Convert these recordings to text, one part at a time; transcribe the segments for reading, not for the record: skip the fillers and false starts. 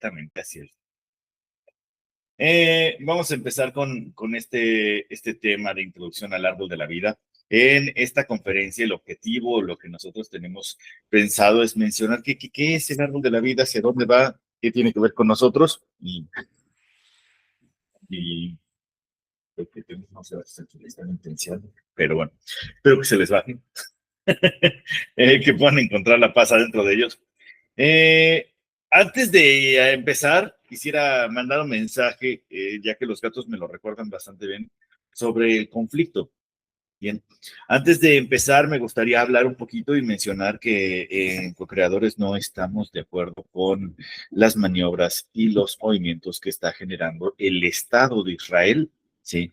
Exactamente así es. Vamos a empezar con este tema de introducción al árbol de la vida. En esta conferencia, el objetivo, lo que nosotros tenemos pensado es mencionar qué es el árbol de la vida, hacia dónde va, qué tiene que ver con nosotros y lo que tenemos, no sé si están intenciando, pero bueno, espero que se les baje, que puedan encontrar la paz adentro de ellos. Eh, Antes de empezar, quisiera mandar un mensaje, ya que los gatos me lo recuerdan bastante bien, sobre el conflicto. Bien, antes de empezar, me gustaría hablar un poquito y mencionar que en Co-Creadores no estamos de acuerdo con las maniobras y los movimientos que está generando el Estado de Israel, ¿sí?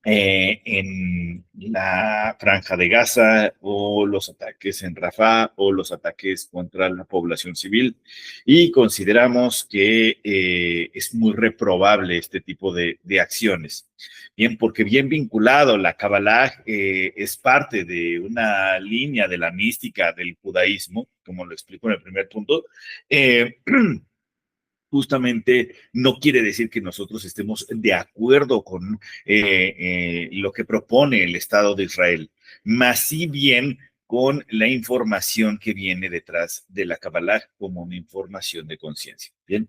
En la Franja de Gaza o los ataques en Rafah o los ataques contra la población civil. Y consideramos que es muy reprobable este tipo de acciones. Bien, porque bien vinculado, la Kabbalah es parte de una línea de la mística del judaísmo, como lo explico en el primer punto. Eh, Justamente no quiere decir que nosotros estemos de acuerdo con lo que propone el Estado de Israel, más si bien con la información que viene detrás de la Kabbalah como una información de conciencia. Bien,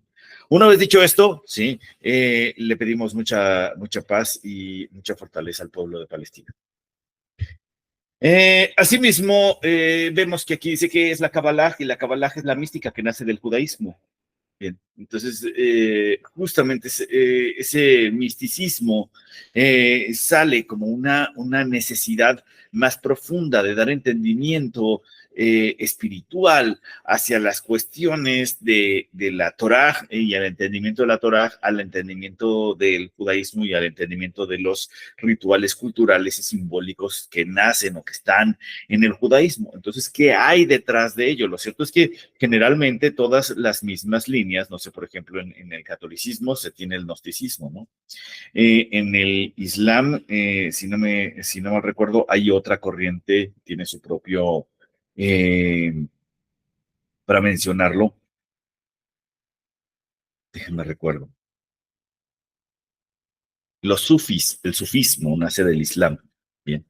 una vez dicho esto, sí, le pedimos mucha paz y mucha fortaleza al pueblo de Palestina. Asimismo, vemos que aquí dice que es la Kabbalah y la Kabbalah es la mística que nace del judaísmo. Bien, entonces, justamente ese misticismo sale como una necesidad más profunda de dar entendimiento espiritual hacia las cuestiones de la Torá y al entendimiento de la Torá, al entendimiento del judaísmo y al entendimiento de los rituales culturales y simbólicos que nacen o que están en el judaísmo. Entonces, ¿qué hay detrás de ello? Lo cierto es que generalmente todas las mismas líneas, no sé, por ejemplo, en el catolicismo se tiene el gnosticismo, ¿no? En el Islam, si no mal recuerdo, hay otra corriente, tiene su propio, eh, para mencionarlo, déjenme recuerdo, los sufis, el sufismo nace del Islam, bien.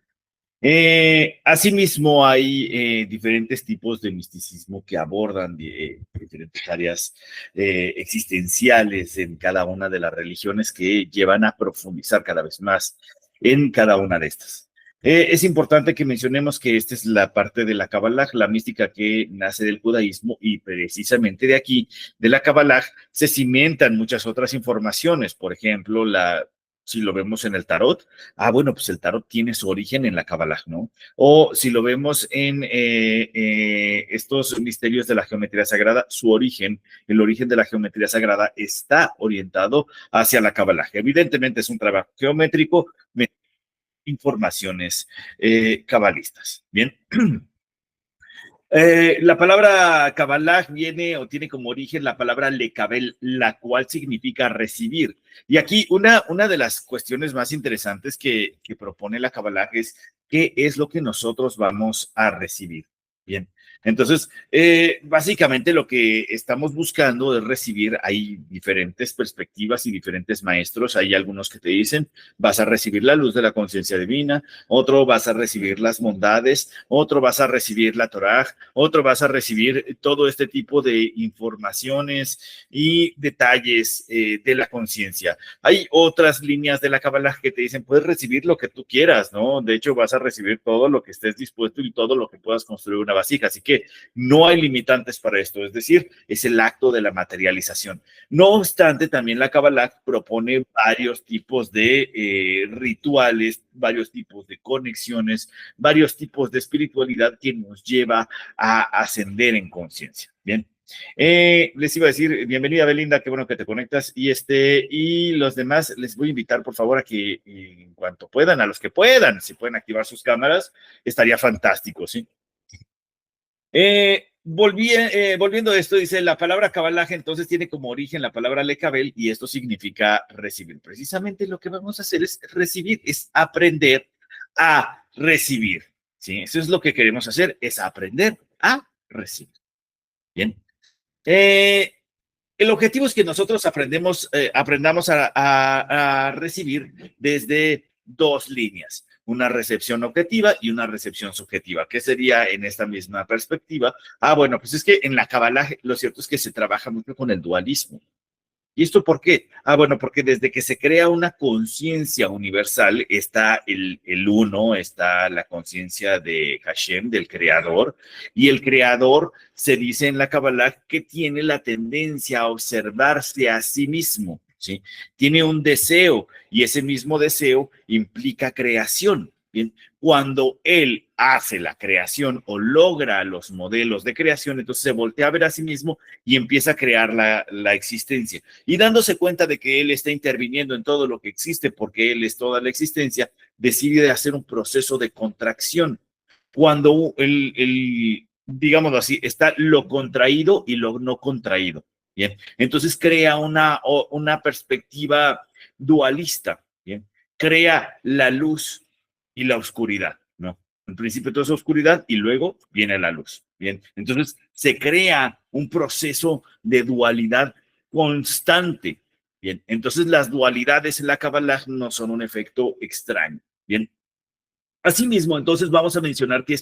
Asimismo, hay diferentes tipos de misticismo que abordan diferentes áreas existenciales en cada una de las religiones que llevan a profundizar cada vez más en cada una de estas. Es importante que mencionemos que esta es la parte de la Kabbalah, la mística que nace del judaísmo y precisamente de aquí, de la Kabbalah, se cimentan muchas otras informaciones, por ejemplo, si lo vemos en el tarot, bueno, pues el tarot tiene su origen en la Kabbalah, ¿no? O si lo vemos en estos misterios de la geometría sagrada, el origen de la geometría sagrada está orientado hacia la Kabbalah. Evidentemente es un trabajo geométrico, informaciones cabalistas. Bien. La palabra Kabbalah viene o tiene como origen la palabra lekabel, la cual significa recibir. Y aquí una de las cuestiones más interesantes que propone la Kabbalah es qué es lo que nosotros vamos a recibir. Bien, entonces, básicamente lo que estamos buscando es recibir, hay diferentes perspectivas y diferentes maestros, hay algunos que te dicen, vas a recibir la luz de la conciencia divina, otro vas a recibir las bondades, otro vas a recibir la Torah, otro vas a recibir todo este tipo de informaciones y detalles de la conciencia. Hay otras líneas de la Kabbalah que te dicen, puedes recibir lo que tú quieras, ¿no? De hecho, vas a recibir todo lo que estés dispuesto y todo lo que puedas construir una vasija. Así que no hay limitantes para esto, es decir, es el acto de la materialización. No obstante, también la Kabbalah propone varios tipos de rituales, varios tipos de conexiones, varios tipos de espiritualidad que nos lleva a ascender en conciencia. Bien. Les iba a decir, bienvenida Belinda, qué bueno que te conectas. Y los demás les voy a invitar, por favor, a que en cuanto puedan, a los que puedan, si pueden activar sus cámaras, estaría fantástico, ¿sí? Volviendo a esto, dice, la palabra Kabbalah entonces tiene como origen la palabra lekabel y esto significa recibir. Precisamente lo que vamos a hacer es recibir, es aprender a recibir. ¿Sí? Eso es lo que queremos hacer, es aprender a recibir. Bien. Eh, El objetivo es que nosotros aprendamos a recibir desde dos líneas, una recepción objetiva y una recepción subjetiva. ¿Qué sería en esta misma perspectiva? Bueno, pues es que en la Kabbalah lo cierto es que se trabaja mucho con el dualismo. ¿Y esto por qué? Bueno, porque desde que se crea una conciencia universal, está el uno, está la conciencia de Hashem, del creador, y el creador se dice en la Kabbalah que tiene la tendencia a observarse a sí mismo, ¿sí? Tiene un deseo, y ese mismo deseo implica creación. Bien, cuando él hace la creación o logra los modelos de creación, entonces se voltea a ver a sí mismo y empieza a crear la existencia. Y dándose cuenta de que él está interviniendo en todo lo que existe, porque él es toda la existencia, decide hacer un proceso de contracción. Cuando digámoslo así, está lo contraído y lo no contraído. Bien, entonces crea una perspectiva dualista. Bien, crea la luz y la oscuridad, ¿no? En principio todo es oscuridad y luego viene la luz. Bien, entonces se crea un proceso de dualidad constante. Bien, entonces las dualidades en la Kabbalah no son un efecto extraño. Bien, asimismo, entonces vamos a mencionar que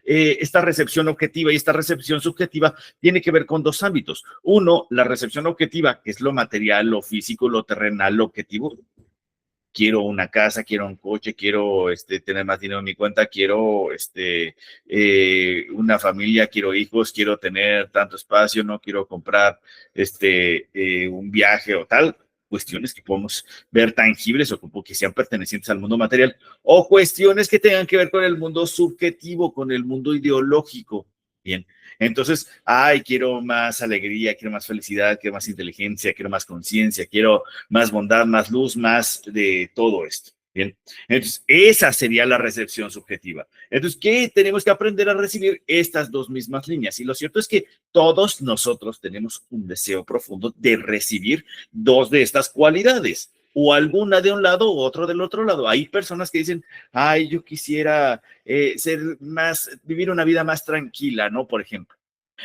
esta recepción objetiva y esta recepción subjetiva tiene que ver con dos ámbitos. Uno, la recepción objetiva, que es lo material, lo físico, lo terrenal, lo objetivo. Quiero una casa, quiero un coche, quiero tener más dinero en mi cuenta, quiero una familia, quiero hijos, quiero tener tanto espacio, no quiero comprar un viaje o tal, cuestiones que podemos ver tangibles o que sean pertenecientes al mundo material, o cuestiones que tengan que ver con el mundo subjetivo, con el mundo ideológico. Bien, entonces, quiero más alegría, quiero más felicidad, quiero más inteligencia, quiero más conciencia, quiero más bondad, más luz, más de todo esto. Bien, entonces esa sería la recepción subjetiva. Entonces, ¿qué tenemos que aprender a recibir? Estas dos mismas líneas. Y lo cierto es que todos nosotros tenemos un deseo profundo de recibir dos de estas cualidades, o alguna de un lado o otro del otro lado. Hay personas que dicen, yo quisiera vivir una vida más tranquila, ¿no? Por ejemplo.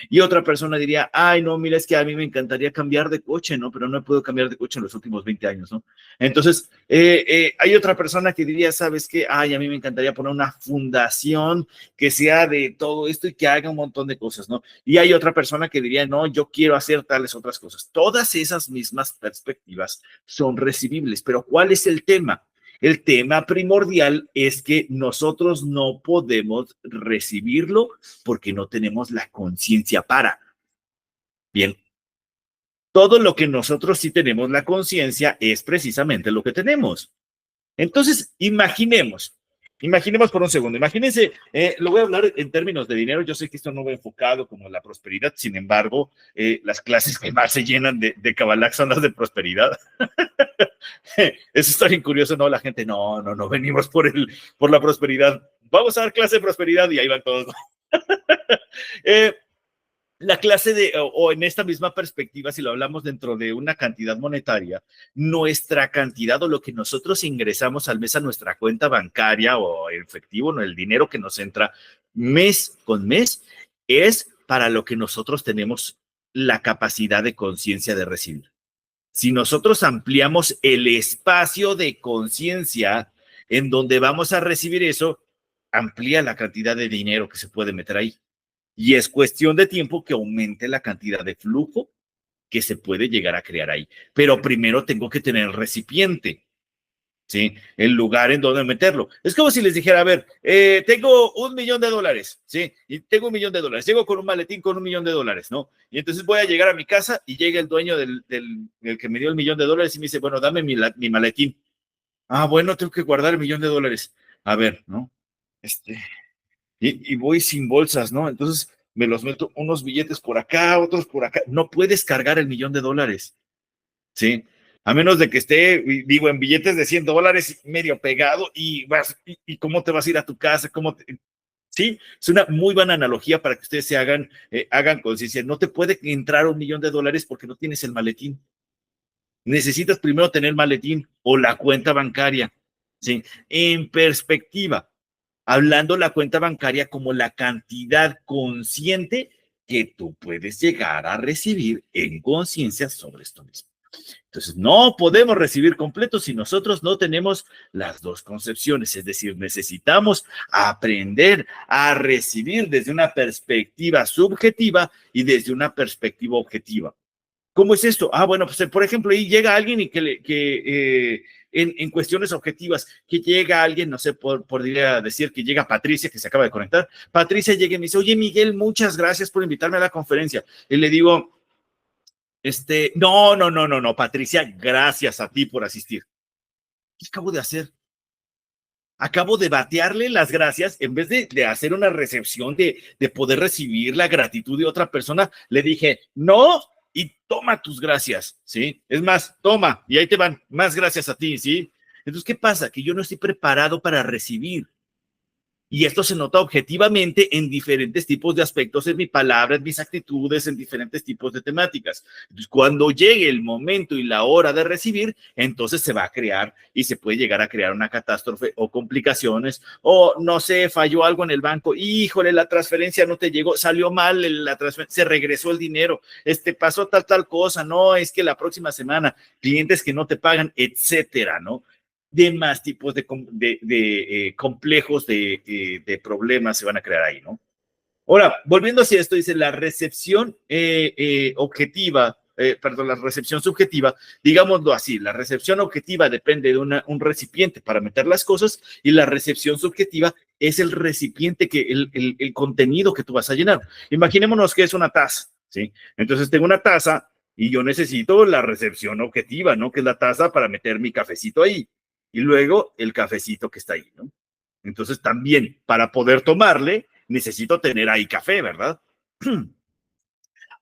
Y otra persona diría, no, mira, es que a mí me encantaría cambiar de coche, ¿no? Pero no he podido cambiar de coche en los últimos 20 años, ¿no? Entonces, hay otra persona que diría, ¿sabes qué? A mí me encantaría poner una fundación que sea de todo esto y que haga un montón de cosas, ¿no? Y hay otra persona que diría, no, yo quiero hacer tales otras cosas. Todas esas mismas perspectivas son recibibles, pero ¿cuál es el tema? El tema primordial es que nosotros no podemos recibirlo porque no tenemos la conciencia para. Bien, todo lo que nosotros sí tenemos la conciencia es precisamente lo que tenemos. Entonces, imaginemos por un segundo, imagínense, lo voy a hablar en términos de dinero, yo sé que esto no va enfocado como la prosperidad, sin embargo, las clases que más se llenan de Kabbalah son las de prosperidad. Eso está bien curioso, ¿no? La gente, no venimos por la prosperidad, vamos a dar clase de prosperidad y ahí van todos. La clase o en esta misma perspectiva, si lo hablamos dentro de una cantidad monetaria, nuestra cantidad o lo que nosotros ingresamos al mes a nuestra cuenta bancaria o efectivo, no, el dinero que nos entra mes con mes, es para lo que nosotros tenemos la capacidad de conciencia de recibir. Si nosotros ampliamos el espacio de conciencia en donde vamos a recibir eso, amplía la cantidad de dinero que se puede meter ahí. Y es cuestión de tiempo que aumente la cantidad de flujo que se puede llegar a crear ahí. Pero primero tengo que tener el recipiente, ¿sí? El lugar en donde meterlo. Es como si les dijera, a ver, tengo $1,000,000, ¿sí? Y tengo $1,000,000. Llego con un maletín con $1,000,000, ¿no? Y entonces voy a llegar a mi casa y llega el dueño del que me dio el $1,000,000 y me dice, bueno, dame mi maletín. Bueno, tengo que guardar el $1,000,000. A ver, ¿no? Y voy sin bolsas, ¿no? Entonces me los meto unos billetes por acá, otros por acá. No puedes cargar el $1,000,000, ¿sí? A menos de que esté, digo, en billetes de $100 medio pegado y cómo te vas a ir a tu casa, sí, es una muy buena analogía para que ustedes se hagan conciencia. No te puede entrar $1,000,000 porque no tienes el maletín. Necesitas primero tener el maletín o la cuenta bancaria, ¿sí? En perspectiva, hablando la cuenta bancaria como la cantidad consciente que tú puedes llegar a recibir en conciencia sobre esto mismo. Entonces, no podemos recibir completo si nosotros no tenemos las dos concepciones, es decir, necesitamos aprender a recibir desde una perspectiva subjetiva y desde una perspectiva objetiva. ¿Cómo es esto? Ah, bueno, pues por ejemplo, ahí llega alguien y en cuestiones objetivas, que llega alguien, no sé, podría decir que llega Patricia, que se acaba de conectar. Patricia llega y me dice, oye, Miguel, muchas gracias por invitarme a la conferencia. Y le digo, no, Patricia, gracias a ti por asistir. ¿Qué acabo de hacer? Acabo de batearle las gracias en vez de hacer una recepción, de poder recibir la gratitud de otra persona. Le dije, no, y toma tus gracias, ¿sí? Es más, toma, y ahí te van, más gracias a ti, ¿sí? Entonces, ¿qué pasa? Que yo no estoy preparado para recibir. Y esto se nota objetivamente en diferentes tipos de aspectos, en mi palabra, en mis actitudes, en diferentes tipos de temáticas. Entonces, cuando llegue el momento y la hora de recibir, entonces se va a crear y se puede llegar a crear una catástrofe o complicaciones, o no sé, falló algo en el banco, híjole, la transferencia no te llegó, salió mal la transferencia, se regresó el dinero, pasó tal cosa, no, es que la próxima semana, clientes que no te pagan, etcétera, ¿no? Demás tipos de complejos de problemas se van a crear ahí, ¿no? Ahora, volviendo hacia esto, dice la recepción objetiva, perdón, la recepción subjetiva, digámoslo así, la recepción objetiva depende de un recipiente para meter las cosas y la recepción subjetiva es el recipiente, el contenido que tú vas a llenar. Imaginémonos que es una taza, ¿sí? Entonces tengo una taza y yo necesito la recepción objetiva, ¿no? Que es la taza para meter mi cafecito ahí. Y luego el cafecito que está ahí, ¿no? Entonces también para poder tomarle necesito tener ahí café, ¿verdad?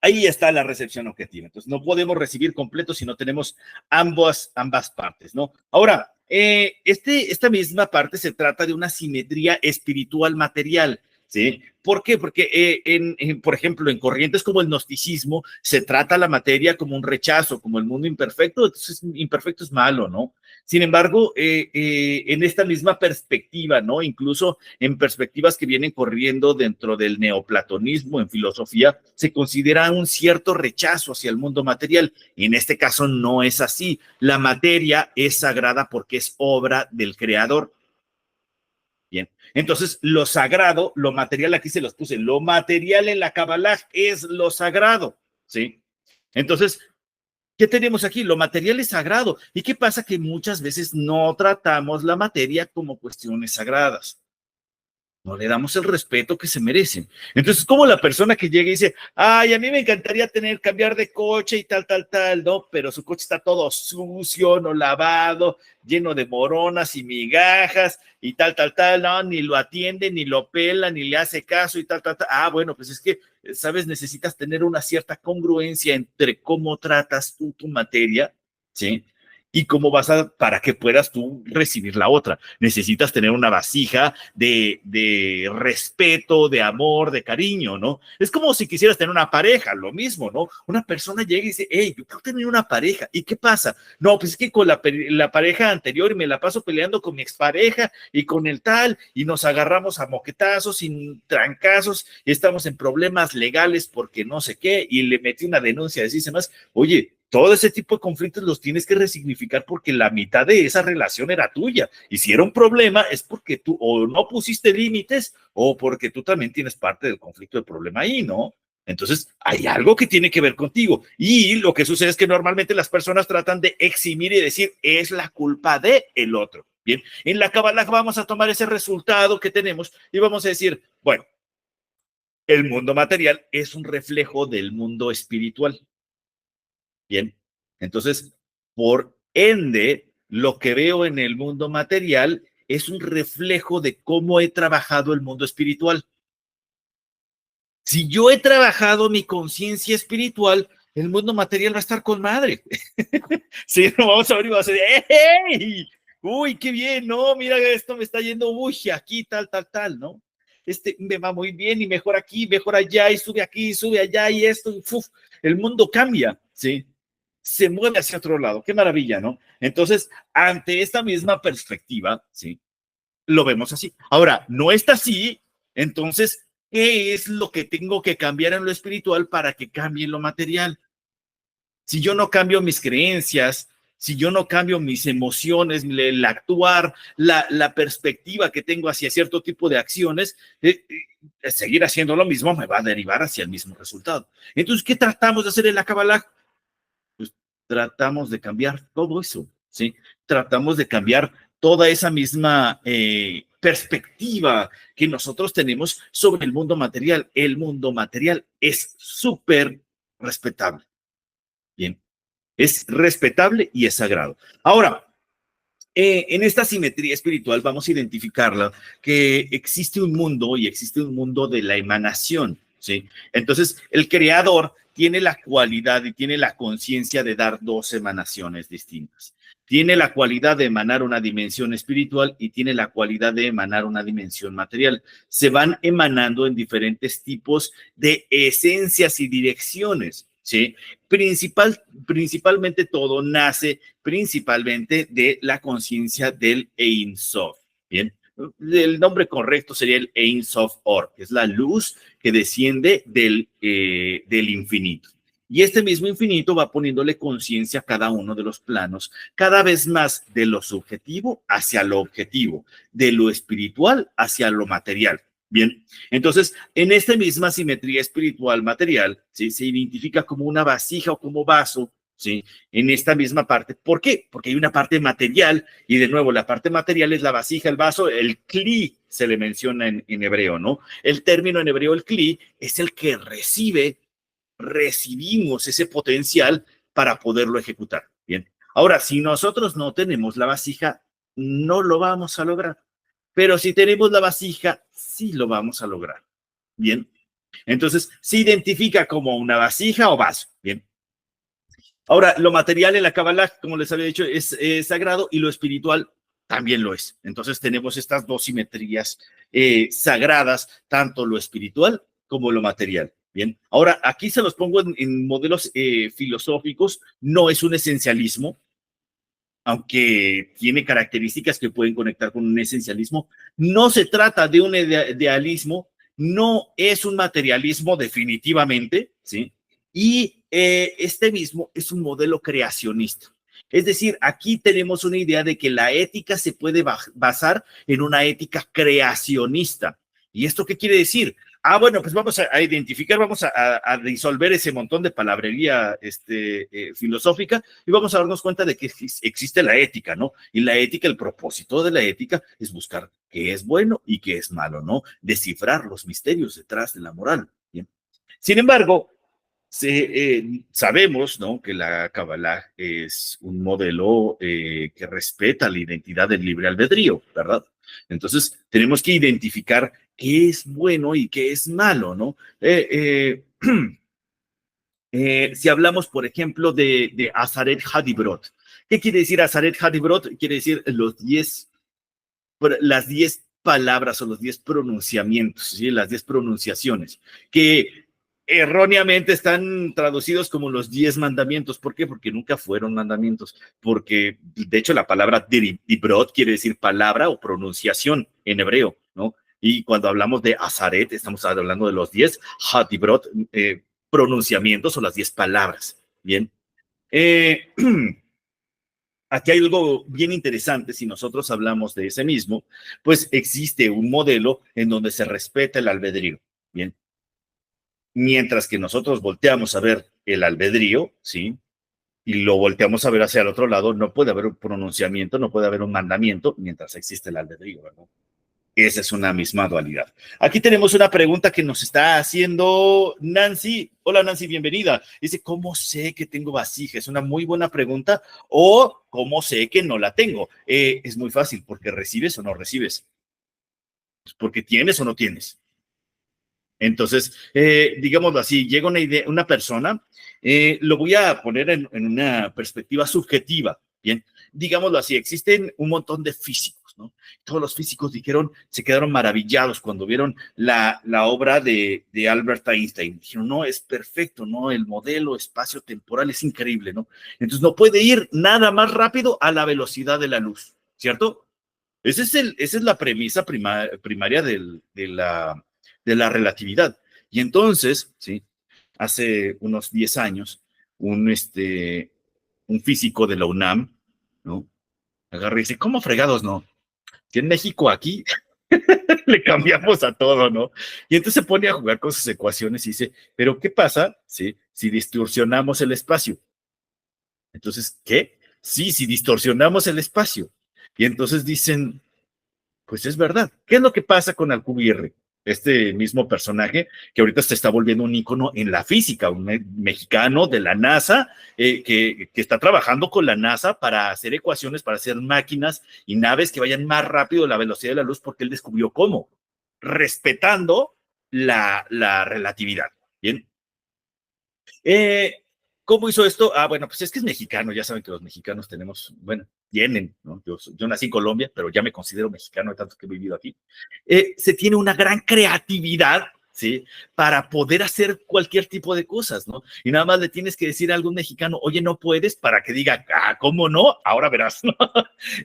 Ahí está la recepción objetiva. Entonces no podemos recibir completo si no tenemos ambas partes, ¿no? Ahora, esta misma parte se trata de una simetría espiritual material, ¿sí? ¿Por qué? Porque, por ejemplo, en corrientes como el gnosticismo, se trata la materia como un rechazo, como el mundo imperfecto, entonces imperfecto es malo, ¿no? Sin embargo, en esta misma perspectiva, ¿no? Incluso en perspectivas que vienen corriendo dentro del neoplatonismo en filosofía, se considera un cierto rechazo hacia el mundo material. Y en este caso no es así. La materia es sagrada porque es obra del creador. Bien, entonces lo sagrado, lo material, aquí se los puse, lo material en la Kabbalah es lo sagrado, ¿sí? Entonces, ¿qué tenemos aquí? Lo material es sagrado. ¿Y qué pasa? Que muchas veces no tratamos la materia como cuestiones sagradas. No le damos el respeto que se merecen. Entonces, como la persona que llega y dice, ay, a mí me encantaría cambiar de coche y tal, ¿no? Pero su coche está todo sucio, no lavado, lleno de moronas y migajas y tal, no, ni lo atiende, ni lo pela, ni le hace caso y tal. Ah, bueno, pues es que, sabes, necesitas tener una cierta congruencia entre cómo tratas tú tu materia, ¿sí? Y cómo para que puedas tú recibir la otra. Necesitas tener una vasija de respeto, de amor, de cariño, ¿no? Es como si quisieras tener una pareja, lo mismo, ¿no? Una persona llega y dice, hey, yo quiero tener una pareja. ¿Y qué pasa? No, pues es que con la pareja anterior me la paso peleando con mi expareja y con el tal, y nos agarramos a moquetazos y trancazos, y estamos en problemas legales porque no sé qué, y le metí una denuncia, decís más, oye, todo ese tipo de conflictos los tienes que resignificar porque la mitad de esa relación era tuya. Y si era un problema es porque tú o no pusiste límites o porque tú también tienes parte del conflicto del problema ahí, ¿no? Entonces, hay algo que tiene que ver contigo. Y lo que sucede es que normalmente las personas tratan de eximir y decir, es la culpa de el otro. Bien, en la Kabbalah vamos a tomar ese resultado que tenemos y vamos a decir, bueno, el mundo material es un reflejo del mundo espiritual. Bien, entonces, por ende, lo que veo en el mundo material es un reflejo de cómo he trabajado el mundo espiritual. Si yo he trabajado mi conciencia espiritual, el mundo material va a estar con madre. Sí, no vamos a ver y vamos a decir, ¡hey! Uy, qué bien, no, mira, esto me está yendo, uy, aquí, tal, ¿no? Me va muy bien y mejor aquí, mejor allá, y sube aquí, sube allá, y esto, y ¡fuf! El mundo cambia, ¿sí? Se mueve hacia otro lado. Qué maravilla, ¿no? Entonces, ante esta misma perspectiva, ¿sí? Lo vemos así. Ahora, no está así, entonces ¿qué es lo que tengo que cambiar en lo espiritual para que cambie en lo material? Si yo no cambio mis creencias, si yo no cambio mis emociones, el actuar, la perspectiva que tengo hacia cierto tipo de acciones, seguir haciendo lo mismo me va a derivar hacia el mismo resultado. Entonces, ¿qué tratamos de hacer en la Kabbalah? Pues tratamos de cambiar todo eso, ¿sí? Tratamos de cambiar toda esa misma perspectiva que nosotros tenemos sobre el mundo material. El mundo material es súper respetable, ¿bien? Es respetable y es sagrado. Ahora, en esta simetría espiritual vamos a identificarla, que existe un mundo y existe un mundo de la emanación, ¿sí? Entonces, el creador tiene la cualidad y tiene la conciencia de dar dos emanaciones distintas. Tiene la cualidad de emanar una dimensión espiritual y tiene la cualidad de emanar una dimensión material. Se van emanando en diferentes tipos de esencias y direcciones, ¿sí? Principalmente todo nace principalmente de la conciencia del Ein Sof. Bien, el nombre correcto sería el Ein Sof Or, que es la luz que desciende del infinito. Y este mismo infinito va poniéndole conciencia a cada uno de los planos, cada vez más de lo subjetivo hacia lo objetivo, de lo espiritual hacia lo material. Bien, entonces, en esta misma simetría espiritual material, ¿sí? Se identifica como una vasija o como vaso, ¿sí? En esta misma parte. ¿Por qué? Porque hay una parte material y de nuevo la parte material es la vasija, el vaso, el kli se le menciona en hebreo, ¿no? El término en hebreo, el kli, es el que recibimos ese potencial para poderlo ejecutar. Bien. Ahora, si nosotros no tenemos la vasija, no lo vamos a lograr. Pero si tenemos la vasija, sí lo vamos a lograr. Bien. Entonces, se identifica como una vasija o vaso. Bien. Ahora, lo material en la Kabbalah, como les había dicho, es sagrado y lo espiritual también lo es. Entonces, tenemos estas dos simetrías sagradas, tanto lo espiritual como lo material. Bien, ahora aquí se los pongo en modelos filosóficos, no es un esencialismo, aunque tiene características que pueden conectar con un esencialismo, no se trata de un idealismo, no es un materialismo definitivamente, ¿sí? Y este mismo es un modelo creacionista. Es decir, aquí tenemos una idea de que la ética se puede basar en una ética creacionista. ¿Y esto qué quiere decir? Bueno, pues vamos a identificar, vamos a disolver ese montón de palabrería filosófica y vamos a darnos cuenta de que existe la ética, ¿no? Y la ética, el propósito de la ética es buscar qué es bueno y qué es malo, ¿no? Descifrar los misterios detrás de la moral. ¿Bien? Sin embargo, sabemos, ¿no?, que la Kabbalah es un modelo que respeta la identidad del libre albedrío, ¿verdad? Entonces, tenemos que identificar qué es bueno y qué es malo, ¿no? Si hablamos, por ejemplo, de Azaret Hadibrot, ¿qué quiere decir Azaret Hadibrot? Quiere decir las 10 palabras o los 10 pronunciamientos, ¿sí? Las 10 pronunciaciones, que erróneamente están traducidos como los 10 mandamientos. ¿Por qué? Porque nunca fueron mandamientos, porque de hecho la palabra dibrot quiere decir palabra o pronunciación en hebreo, ¿no? Y cuando hablamos de Azaret, estamos hablando de los 10 hadibrot, pronunciamientos o las 10 palabras. Bien. Aquí hay algo bien interesante, si nosotros hablamos de ese mismo, pues existe un modelo en donde se respeta el albedrío, ¿bien? Mientras que nosotros volteamos a ver el albedrío, ¿sí? Y lo volteamos a ver hacia el otro lado, no puede haber un pronunciamiento, no puede haber un mandamiento mientras existe el albedrío, ¿verdad? Esa es una misma dualidad. Aquí tenemos una pregunta que nos está haciendo Nancy. Hola Nancy, bienvenida. Dice, ¿cómo sé que tengo vasija? Es una muy buena pregunta. O ¿cómo sé que no la tengo? Es muy fácil, porque recibes o no recibes. Porque tienes o no tienes. Entonces, digámoslo así, llega una persona, lo voy a poner en una perspectiva subjetiva, ¿bien? Digámoslo así, existen un montón de físicos, ¿no? Todos los físicos se quedaron maravillados cuando vieron la obra de Albert Einstein. Dijeron, no, es perfecto, ¿no? El modelo espacio-temporal es increíble, ¿no? Entonces, no puede ir nada más rápido a la velocidad de la luz, ¿cierto? Esa es la premisa primaria de la relatividad. Y entonces, ¿sí? Hace unos 10 años, un físico de la UNAM, ¿no? Agarra y dice, ¿cómo fregados no? Que en México aquí le cambiamos a todo, ¿no? Y entonces se pone a jugar con sus ecuaciones y dice, pero ¿qué pasa, sí, si distorsionamos el espacio? Entonces, ¿qué? Sí, si distorsionamos el espacio. Y entonces dicen, pues es verdad. ¿Qué es lo que pasa con Alcubierre? Este mismo personaje que ahorita se está volviendo un ícono en la física, un mexicano de la NASA, que está trabajando con la NASA para hacer ecuaciones, para hacer máquinas y naves que vayan más rápido a la velocidad de la luz, porque él descubrió cómo, respetando la relatividad. Bien. Eh, ¿Cómo hizo esto? Ah, bueno, pues es que es mexicano, ya saben que los mexicanos tenemos, bueno, tienen, ¿no? Yo nací en Colombia, pero ya me considero mexicano de tanto que he vivido aquí. Se tiene una gran creatividad, ¿sí? Para poder hacer cualquier tipo de cosas, ¿no? Y nada más le tienes que decir a algún mexicano, oye, no puedes, para que diga, ah, ¿cómo no? Ahora verás, ¿no?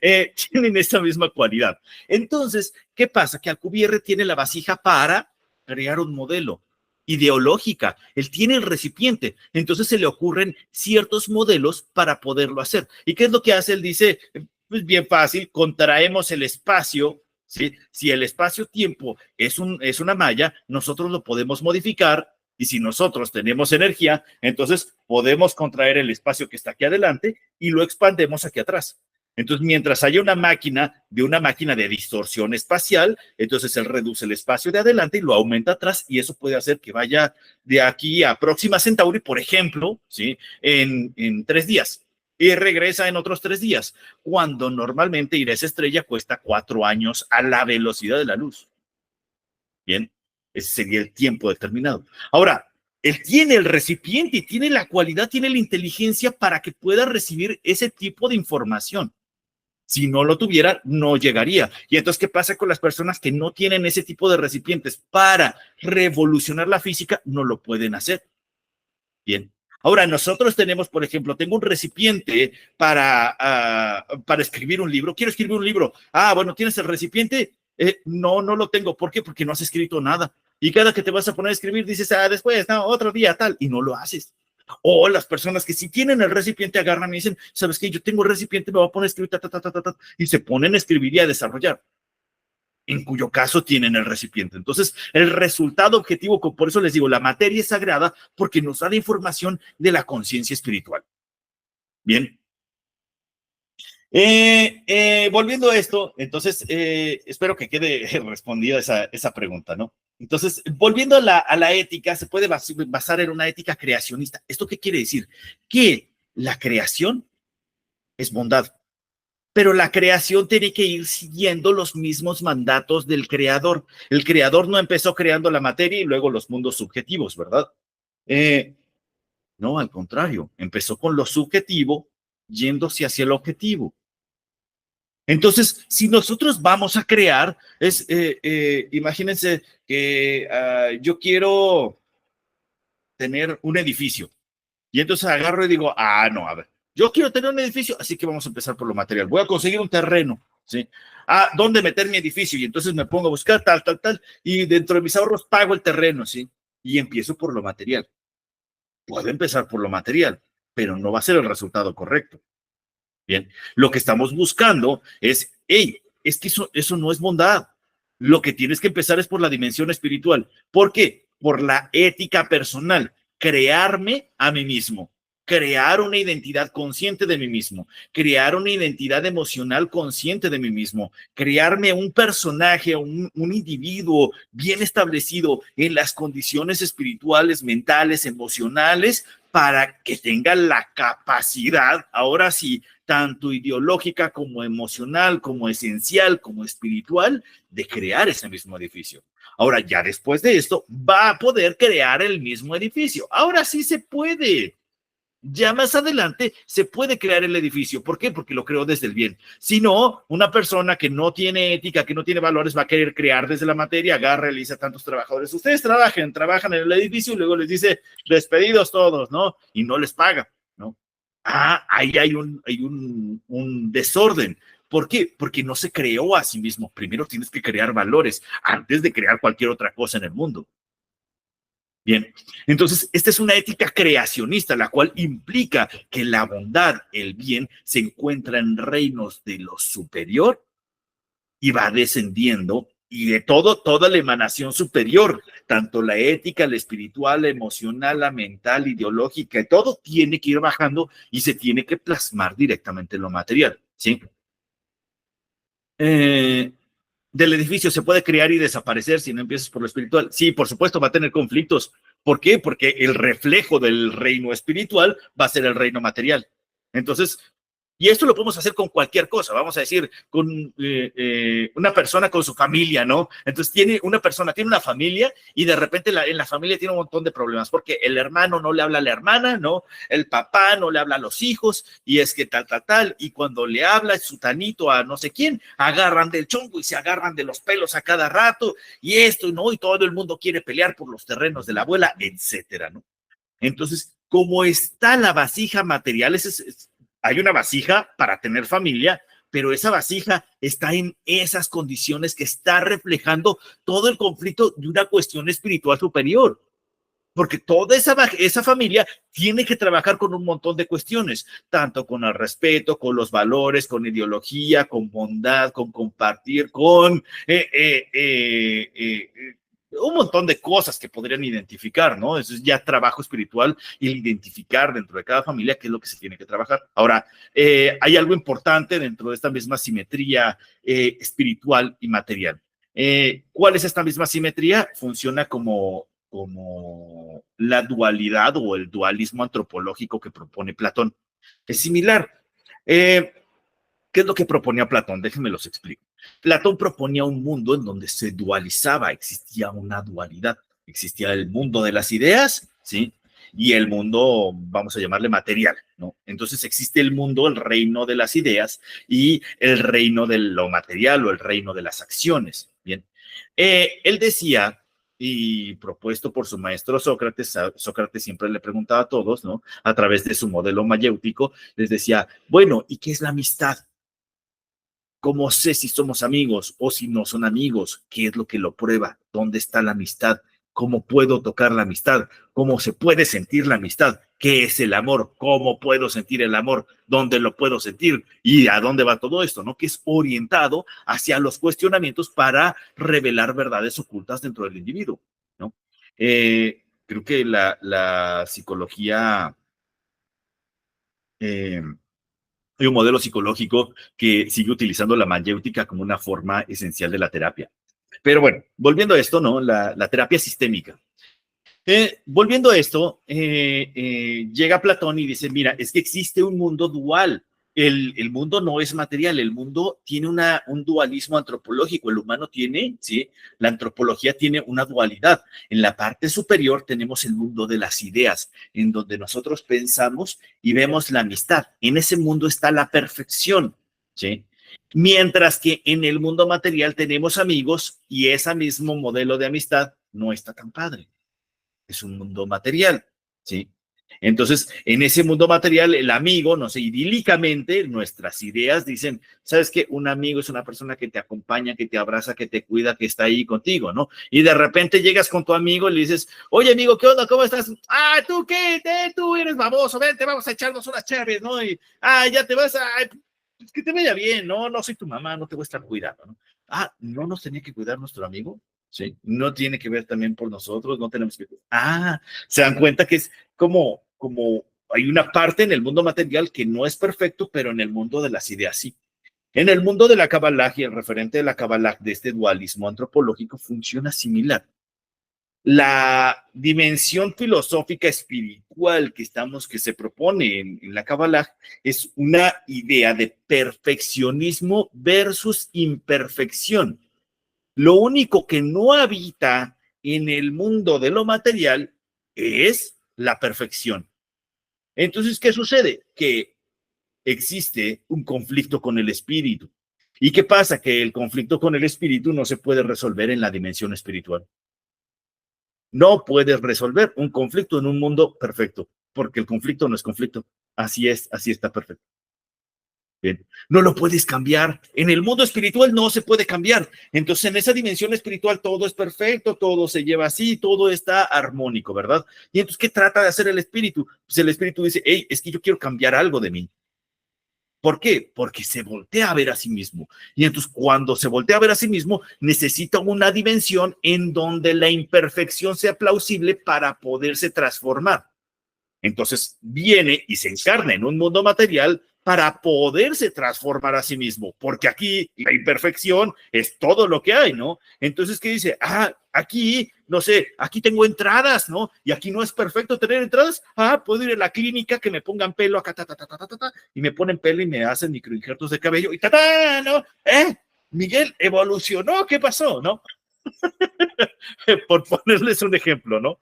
Tienen esa misma cualidad. Entonces, ¿qué pasa? Que Alcubierre tiene la vasija para crear un modelo ideológica. Él tiene el recipiente, entonces se le ocurren ciertos modelos para poderlo hacer. ¿Y qué es lo que hace? Él dice, pues bien fácil, contraemos el espacio, ¿sí? Si el espacio-tiempo es una malla, nosotros lo podemos modificar y si nosotros tenemos energía, entonces podemos contraer el espacio que está aquí adelante y lo expandemos aquí atrás. Entonces, mientras haya una máquina de distorsión espacial, entonces él reduce el espacio de adelante y lo aumenta atrás y eso puede hacer que vaya de aquí a Próxima Centauri, por ejemplo, ¿sí? En 3 días y regresa en otros 3 días, cuando normalmente ir a esa estrella cuesta 4 años a la velocidad de la luz. Bien, ese sería el tiempo determinado. Ahora, él tiene el recipiente, tiene la cualidad, tiene la inteligencia para que pueda recibir ese tipo de información. Si no lo tuviera, no llegaría. Y entonces, ¿qué pasa con las personas que no tienen ese tipo de recipientes para revolucionar la física? No lo pueden hacer. Bien. Ahora, nosotros tenemos, por ejemplo, tengo un recipiente para escribir un libro. Quiero escribir un libro. Ah, bueno, ¿tienes el recipiente? No, no lo tengo. ¿Por qué? Porque no has escrito nada. Y cada que te vas a poner a escribir, dices, ah, después, no, otro día, tal, y no lo haces. O las personas que si tienen el recipiente agarran y dicen, ¿sabes qué? Yo tengo el recipiente, me voy a poner a escribir, y se ponen a escribir y a desarrollar, en cuyo caso tienen el recipiente. Entonces, el resultado objetivo, por eso les digo, la materia es sagrada porque nos da la información de la conciencia espiritual. Bien. Volviendo a esto, entonces, espero que quede respondida esa pregunta, ¿no? Entonces, volviendo a la ética, se puede basar en una ética creacionista. ¿Esto qué quiere decir? Que la creación es bondad, pero la creación tiene que ir siguiendo los mismos mandatos del creador. El creador no empezó creando la materia y luego los mundos subjetivos, ¿verdad? Eh, no, al contrario, empezó con lo subjetivo yéndose hacia el objetivo. Entonces, si nosotros vamos a crear, imagínense que yo quiero tener un edificio y entonces agarro y digo, ah, no, a ver, yo quiero tener un edificio, así que vamos a empezar por lo material. Voy a conseguir un terreno, ¿sí? Ah, ¿dónde meter mi edificio? Y entonces me pongo a buscar tal, y dentro de mis ahorros pago el terreno, ¿sí? Y empiezo por lo material. Puedo empezar por lo material, pero no va a ser el resultado correcto. Bien, lo que estamos buscando es, hey, es que eso no es bondad. Lo que tienes que empezar es por la dimensión espiritual. ¿Por qué? Por la ética personal. Crearme a mí mismo, crear una identidad consciente de mí mismo, crear una identidad emocional consciente de mí mismo, crearme un personaje, un individuo bien establecido en las condiciones espirituales, mentales, emocionales, para que tenga la capacidad, ahora sí, tanto ideológica como emocional, como esencial, como espiritual, de crear ese mismo edificio. Ahora, ya después de esto, va a poder crear el mismo edificio. Ahora sí se puede. Ya más adelante se puede crear el edificio. ¿Por qué? Porque lo creó desde el bien. Si no, una persona que no tiene ética, que no tiene valores, va a querer crear desde la materia, agarra y le dice a tantos trabajadores, ustedes trabajan en el edificio y luego les dice, despedidos todos, ¿no? Y no les paga, ¿no? Ah, ahí hay un desorden. ¿Por qué? Porque no se creó a sí mismo. Primero tienes que crear valores antes de crear cualquier otra cosa en el mundo. Bien, entonces esta es una ética creacionista, la cual implica que la bondad, el bien, se encuentra en reinos de lo superior y va descendiendo y de toda la emanación superior, tanto la ética, la espiritual, la emocional, la mental, ideológica, todo tiene que ir bajando y se tiene que plasmar directamente en lo material, ¿sí? Eh, del edificio se puede crear y desaparecer si no empiezas por lo espiritual. Sí, por supuesto, va a tener conflictos. ¿Por qué? Porque el reflejo del reino espiritual va a ser el reino material. Entonces, y esto lo podemos hacer con cualquier cosa, vamos a decir, con una persona con su familia, ¿no? Entonces una persona tiene una familia y de repente en la familia tiene un montón de problemas porque el hermano no le habla a la hermana, ¿no? El papá no le habla a los hijos y es que tal, y cuando le habla su tanito a no sé quién, agarran del chongo y se agarran de los pelos a cada rato y esto, ¿no? Y todo el mundo quiere pelear por los terrenos de la abuela, etcétera, ¿no? Entonces, como está la vasija material, hay una vasija para tener familia, pero esa vasija está en esas condiciones que está reflejando todo el conflicto de una cuestión espiritual superior. Porque toda esa familia tiene que trabajar con un montón de cuestiones, tanto con el respeto, con los valores, con ideología, con bondad, con compartir, con un montón de cosas que podrían identificar, ¿no? Eso es ya trabajo espiritual y identificar dentro de cada familia qué es lo que se tiene que trabajar. Ahora, hay algo importante dentro de esta misma simetría espiritual y material. ¿Cuál es esta misma simetría? Funciona como la dualidad o el dualismo antropológico que propone Platón. Es similar. Eh, ¿Qué es lo que proponía Platón? Déjenme los explico. Platón proponía un mundo en donde se dualizaba, existía una dualidad. Existía el mundo de las ideas, ¿sí? Y el mundo, vamos a llamarle material, ¿no? Entonces existe el mundo, el reino de las ideas y el reino de lo material o el reino de las acciones, ¿bien? Él decía, y propuesto por su maestro Sócrates, Sócrates siempre le preguntaba a todos, ¿no? A través de su modelo mayéutico, les decía, bueno, ¿y qué es la amistad? ¿Cómo sé si somos amigos o si no son amigos? ¿Qué es lo que lo prueba? ¿Dónde está la amistad? ¿Cómo puedo tocar la amistad? ¿Cómo se puede sentir la amistad? ¿Qué es el amor? ¿Cómo puedo sentir el amor? ¿Dónde lo puedo sentir? ¿Y a dónde va todo esto? ¿No? Que es orientado hacia los cuestionamientos para revelar verdades ocultas dentro del individuo, ¿no? Creo que la psicología hay un modelo psicológico que sigue utilizando la mayéutica como una forma esencial de la terapia. Pero bueno, volviendo a esto, ¿no? La terapia sistémica. Volviendo a esto, llega Platón y dice, mira, es que existe un mundo dual. El mundo no es material, el mundo tiene un dualismo antropológico, el humano tiene, ¿sí? La antropología tiene una dualidad. En la parte superior tenemos el mundo de las ideas, en donde nosotros pensamos y vemos la amistad. En ese mundo está la perfección, ¿sí? Mientras que en el mundo material tenemos amigos y ese mismo modelo de amistad no está tan padre, es un mundo material, ¿sí? Entonces, en ese mundo material, el amigo, no sé, idílicamente, nuestras ideas dicen, ¿sabes qué? Un amigo es una persona que te acompaña, que te abraza, que te cuida, que está ahí contigo, ¿no? Y de repente llegas con tu amigo y le dices, oye, amigo, ¿qué onda? ¿Cómo estás? Ah, ¿tú qué? Tú eres baboso, vente, vamos a echarnos unas chaves, ¿no? Y, ya te vas a... que te vaya bien, ¿no? No soy tu mamá, no te voy a estar cuidando, ¿no? Ah, ¿no nos tenía que cuidar nuestro amigo? ¿Sí? No tiene que ver también por nosotros, no tenemos que... se dan cuenta que es como hay una parte en el mundo material que no es perfecto, pero en el mundo de las ideas sí. En el mundo de la Kabbalah y el referente de la Kabbalah, de este dualismo antropológico, funciona similar. La dimensión filosófica espiritual que se propone en la Kabbalah es una idea de perfeccionismo versus imperfección. Lo único que no habita en el mundo de lo material es la perfección. Entonces, ¿qué sucede? Que existe un conflicto con el espíritu. ¿Y qué pasa? Que el conflicto con el espíritu no se puede resolver en la dimensión espiritual. No puedes resolver un conflicto en un mundo perfecto, porque el conflicto no es conflicto. Así es, así está perfecto. Bien, no lo puedes cambiar. En el mundo espiritual no se puede cambiar. Entonces, en esa dimensión espiritual todo es perfecto, todo se lleva así, todo está armónico, ¿verdad? Y entonces, ¿qué trata de hacer el espíritu? Pues el espíritu dice, hey, es que yo quiero cambiar algo de mí. ¿Por qué? Porque se voltea a ver a sí mismo. Y entonces, cuando se voltea a ver a sí mismo, necesita una dimensión en donde la imperfección sea plausible para poderse transformar. Entonces viene y se encarna en un mundo material para poderse transformar a sí mismo, porque aquí la imperfección es todo lo que hay, ¿no? Entonces, ¿qué dice? Ah, aquí, no sé, aquí tengo entradas, ¿no? Y aquí no es perfecto tener entradas. Ah, puedo ir a la clínica que me pongan pelo acá, y me ponen pelo y me hacen microinjertos de cabello y ¿no? Miguel evolucionó, ¿qué pasó, no? Por ponerles un ejemplo, ¿no?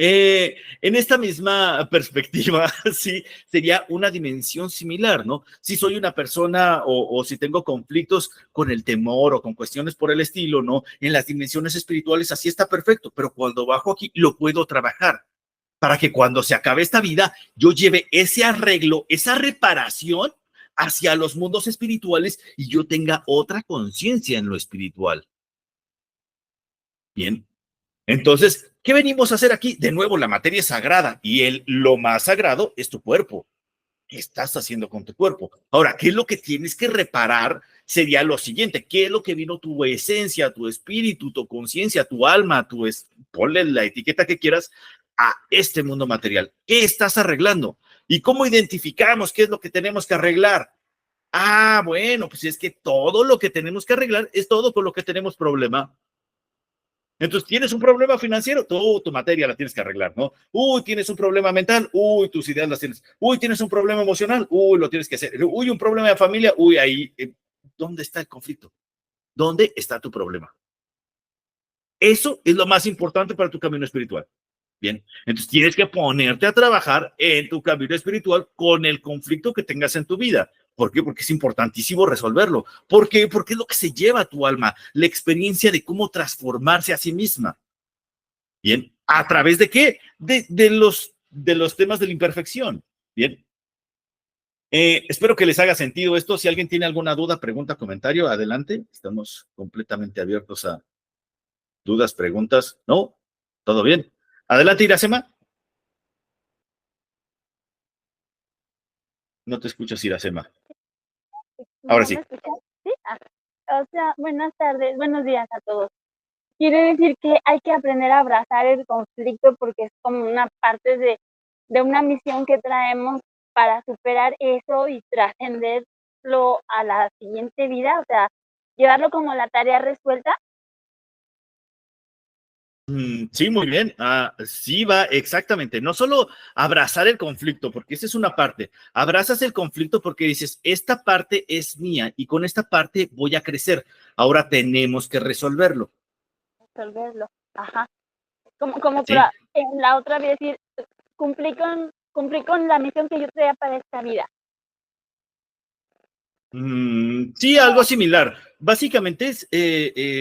En esta misma perspectiva, sí, sería una dimensión similar, ¿no? Si soy una persona o si tengo conflictos con el temor o con cuestiones por el estilo, ¿no? En las dimensiones espirituales así está perfecto, pero cuando bajo aquí lo puedo trabajar para que cuando se acabe esta vida yo lleve ese arreglo, esa reparación hacia los mundos espirituales y yo tenga otra conciencia en lo espiritual. Bien, entonces, ¿qué venimos a hacer aquí? De nuevo, la materia es sagrada y lo más sagrado es tu cuerpo. ¿Qué estás haciendo con tu cuerpo? Ahora, ¿qué es lo que tienes que reparar? Sería lo siguiente, ¿qué es lo que vino tu esencia, tu espíritu, tu conciencia, tu alma, ponle la etiqueta que quieras a este mundo material? ¿Qué estás arreglando? ¿Y cómo identificamos qué es lo que tenemos que arreglar? Ah, bueno, pues es que todo lo que tenemos que arreglar es todo con lo que tenemos problema. Entonces, tienes un problema financiero, tu materia la tienes que arreglar, ¿no? Uy, tienes un problema mental, uy, tus ideas las tienes. Uy, tienes un problema emocional, uy, lo tienes que hacer. Uy, un problema de familia, uy, ahí, ¿dónde está el conflicto? ¿Dónde está tu problema? Eso es lo más importante para tu camino espiritual. Bien, entonces tienes que ponerte a trabajar en tu camino espiritual con el conflicto que tengas en tu vida. ¿Por qué? Porque es importantísimo resolverlo. ¿Por qué? Porque es lo que se lleva a tu alma, la experiencia de cómo transformarse a sí misma. Bien, ¿a través de qué? De los temas de la imperfección. Bien, espero que les haga sentido esto. Si alguien tiene alguna duda, pregunta, comentario, adelante. Estamos completamente abiertos a dudas, preguntas. ¿No? ¿Todo bien? Adelante, Iracema. No te escuchas, Iracema. Ahora ¿No sí. me escuchas? Sí. O sea, buenas tardes, buenos días a todos. Quiere decir que hay que aprender a abrazar el conflicto porque es como una parte de una misión que traemos para superar eso y trascenderlo a la siguiente vida, o sea, llevarlo como la tarea resuelta. Sí, muy bien. Sí, va, exactamente. No solo abrazar el conflicto, porque esa es una parte. Abrazas el conflicto porque dices, esta parte es mía y con esta parte voy a crecer. Ahora tenemos que resolverlo. Resolverlo, ajá. Como Sí. para en la otra vida decir, cumplí con la misión que yo traía para esta vida. Sí, algo similar. Básicamente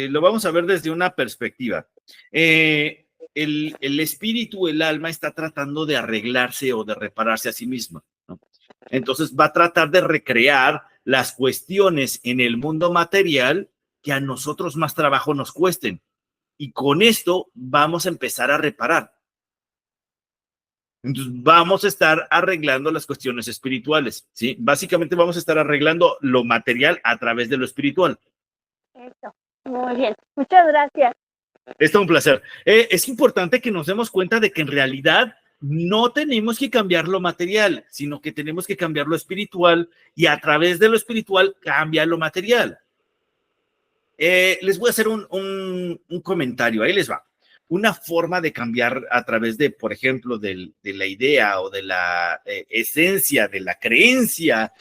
lo vamos a ver desde una perspectiva. El espíritu, el alma está tratando de arreglarse o de repararse a sí misma, ¿no? Entonces va a tratar de recrear las cuestiones en el mundo material que a nosotros más trabajo nos cuesten. Y con esto vamos a empezar a reparar. Entonces vamos a estar arreglando las cuestiones espirituales, ¿sí? Básicamente vamos a estar arreglando lo material a través de lo espiritual. Eso, muy bien. Muchas gracias. Es un placer. Es importante que nos demos cuenta de que en realidad no tenemos que cambiar lo material, sino que tenemos que cambiar lo espiritual y a través de lo espiritual cambia lo material. Les voy a hacer un comentario, ahí les va. Una forma de cambiar a través de, por ejemplo, de la idea o de la esencia, de la creencia,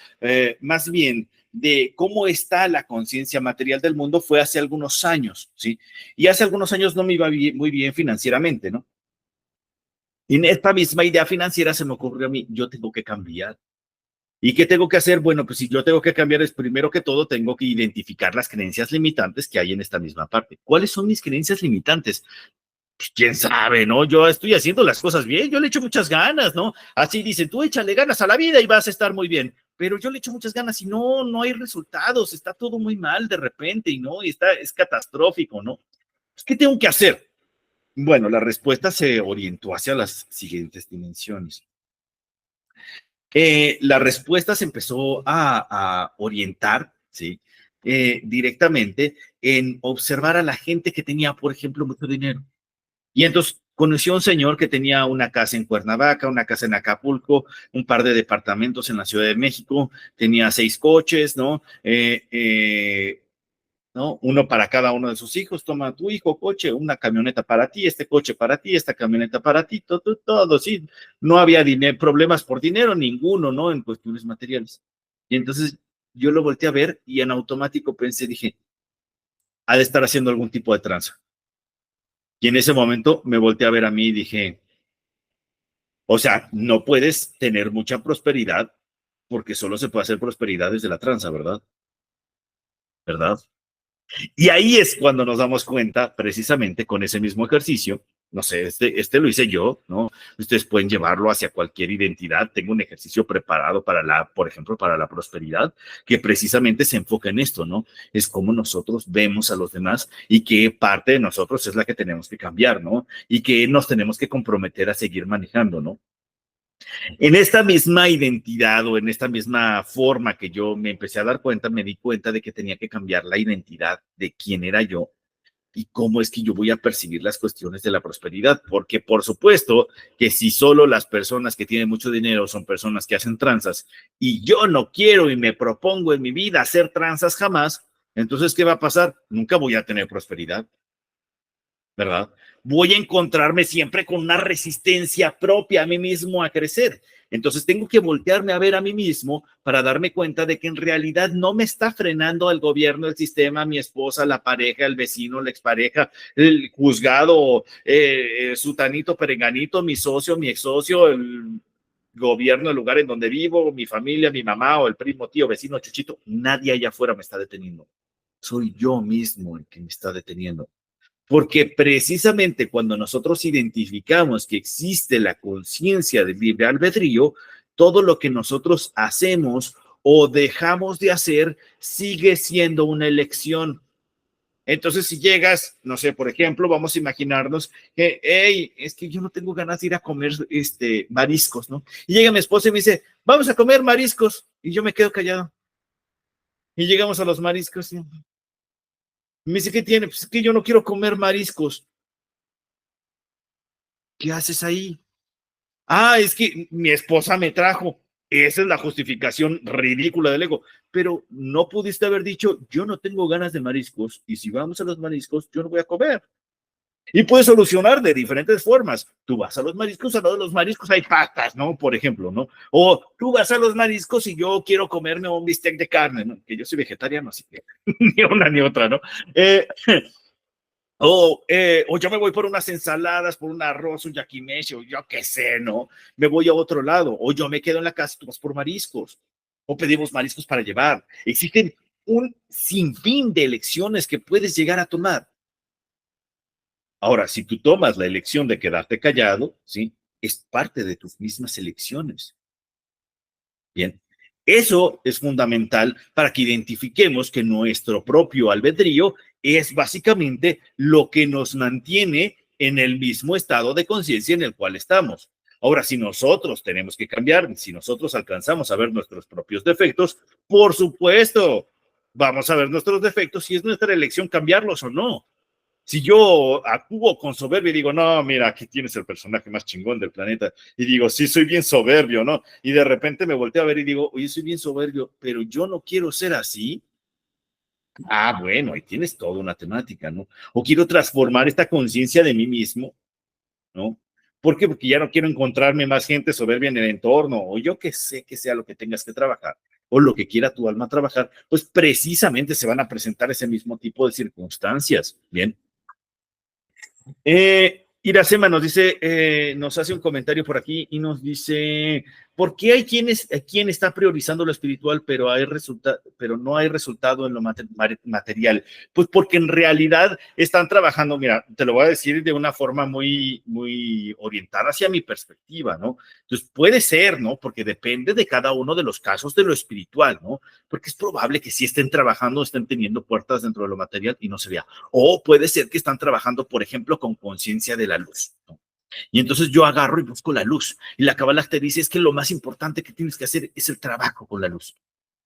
más bien de cómo está la conciencia material del mundo fue hace algunos años, ¿sí? Y hace algunos años no me iba muy bien financieramente, ¿no? Y en esta misma idea financiera se me ocurrió a mí, yo tengo que cambiar. ¿Y qué tengo que hacer? Bueno, pues si yo tengo que cambiar es primero que todo tengo que identificar las creencias limitantes que hay en esta misma parte. ¿Cuáles son mis creencias limitantes? Pues quién sabe, ¿no? Yo estoy haciendo las cosas bien, yo le echo muchas ganas, ¿no? Así dicen, tú échale ganas a la vida y vas a estar muy bien. pero yo le echo muchas ganas y no hay resultados, está todo muy mal de repente y es catastrófico, ¿no? ¿Qué tengo que hacer? Bueno, la respuesta se orientó hacia las siguientes dimensiones. La respuesta se empezó a orientar, ¿sí? Directamente en observar a la gente que tenía, por ejemplo, mucho dinero. Y entonces conoció a un señor que tenía una casa en Cuernavaca, una casa en Acapulco, un par de departamentos en la Ciudad de México, tenía 6 coches, ¿no? ¿No? Uno para cada uno de sus hijos, toma tu hijo, coche, una camioneta para ti, este coche para ti, esta camioneta para ti, todo, sí. No había problemas por dinero, ninguno, ¿no? En cuestiones materiales. Y entonces yo lo volteé a ver y en automático pensé, dije, ha de estar haciendo algún tipo de tranza. Y en ese momento me volteé a ver a mí y dije, o sea, no puedes tener mucha prosperidad porque solo se puede hacer prosperidad desde la tranza, ¿verdad? ¿Verdad? Y ahí es cuando nos damos cuenta, precisamente con ese mismo ejercicio, no sé, este lo hice yo, ¿no? Ustedes pueden llevarlo hacia cualquier identidad. Tengo un ejercicio preparado por ejemplo, para la prosperidad, que precisamente se enfoca en esto, ¿no? Es cómo nosotros vemos a los demás y qué parte de nosotros es la que tenemos que cambiar, ¿no? Y que nos tenemos que comprometer a seguir manejando, ¿no? En esta misma identidad o en esta misma forma que yo me empecé a dar cuenta, me di cuenta de que tenía que cambiar la identidad de quién era yo y cómo es que yo voy a percibir las cuestiones de la prosperidad. Porque por supuesto que si solo las personas que tienen mucho dinero son personas que hacen tranzas y yo no quiero y me propongo en mi vida hacer tranzas jamás, entonces, ¿qué va a pasar? Nunca voy a tener prosperidad, ¿verdad? Voy a encontrarme siempre con una resistencia propia a mí mismo a crecer. Entonces tengo que voltearme a ver a mí mismo para darme cuenta de que en realidad no me está frenando el gobierno, el sistema, mi esposa, la pareja, el vecino, la expareja, el juzgado, sutanito, perenganito, mi socio, mi ex socio, el gobierno, el lugar en donde vivo, mi familia, mi mamá o el primo, tío, vecino, chuchito. Nadie allá afuera me está deteniendo. Soy yo mismo el que me está deteniendo. Porque precisamente cuando nosotros identificamos que existe la conciencia del libre albedrío, todo lo que nosotros hacemos o dejamos de hacer sigue siendo una elección. Entonces, si llegas, no sé, por ejemplo, vamos a imaginarnos que, hey, es que yo no tengo ganas de ir a comer mariscos, ¿no? Y llega mi esposa y me dice, vamos a comer mariscos. Y yo me quedo callado. Y llegamos a los mariscos y me dice, ¿qué tiene? Pues es que yo no quiero comer mariscos. ¿Qué haces ahí? Ah, es que mi esposa me trajo. Esa es la justificación ridícula del ego. Pero no pudiste haber dicho, yo no tengo ganas de mariscos y si vamos a los mariscos, yo no voy a comer. Y puedes solucionar de diferentes formas. Tú vas a los mariscos, al lado de los mariscos hay patas, ¿no? Por ejemplo, ¿no? O tú vas a los mariscos y yo quiero comerme un bistec de carne, ¿no? Que yo soy vegetariano, así que ni una ni otra, ¿no? O yo me voy por unas ensaladas, por un arroz, un yakimeshi, o yo qué sé, ¿no? Me voy a otro lado, o yo me quedo en la casa, tú vas por mariscos, o pedimos mariscos para llevar. Existen un sinfín de elecciones que puedes llegar a tomar. Ahora, si tú tomas la elección de quedarte callado, ¿sí? Es parte de tus mismas elecciones. Bien, eso es fundamental para que identifiquemos que nuestro propio albedrío es básicamente lo que nos mantiene en el mismo estado de conciencia en el cual estamos. Ahora, si nosotros tenemos que cambiar, si nosotros alcanzamos a ver nuestros propios defectos, por supuesto, vamos a ver nuestros defectos y es nuestra elección cambiarlos o no. Si yo actúo con soberbia y digo, no, mira, aquí tienes el personaje más chingón del planeta, y digo, sí, soy bien soberbio, ¿no? Y de repente me volteo a ver y digo, oye, soy bien soberbio, pero yo no quiero ser así. Ah, bueno, ahí tienes toda una temática, ¿no? O quiero transformar esta conciencia de mí mismo, ¿no? ¿Por qué? Porque ya no quiero encontrarme más gente soberbia en el entorno, o yo que sé que sea lo que tengas que trabajar, o lo que quiera tu alma trabajar, pues precisamente se van a presentar ese mismo tipo de circunstancias, ¿bien? Iracema nos dice, nos hace un comentario por aquí y nos dice, ¿Por qué hay quien está priorizando lo espiritual, pero no hay resultado en lo material? Pues porque en realidad están trabajando, mira, te lo voy a decir de una forma muy, muy orientada hacia mi perspectiva, ¿no? Entonces puede ser, ¿no? Porque depende de cada uno de los casos de lo espiritual, ¿no? Porque es probable que sí estén trabajando, estén teniendo puertas dentro de lo material y no se vea. O puede ser que están trabajando, por ejemplo, con conciencia de la luz, ¿no? Y entonces yo agarro y busco la luz. Y la Kabbalah te dice es que lo más importante que tienes que hacer es el trabajo con la luz.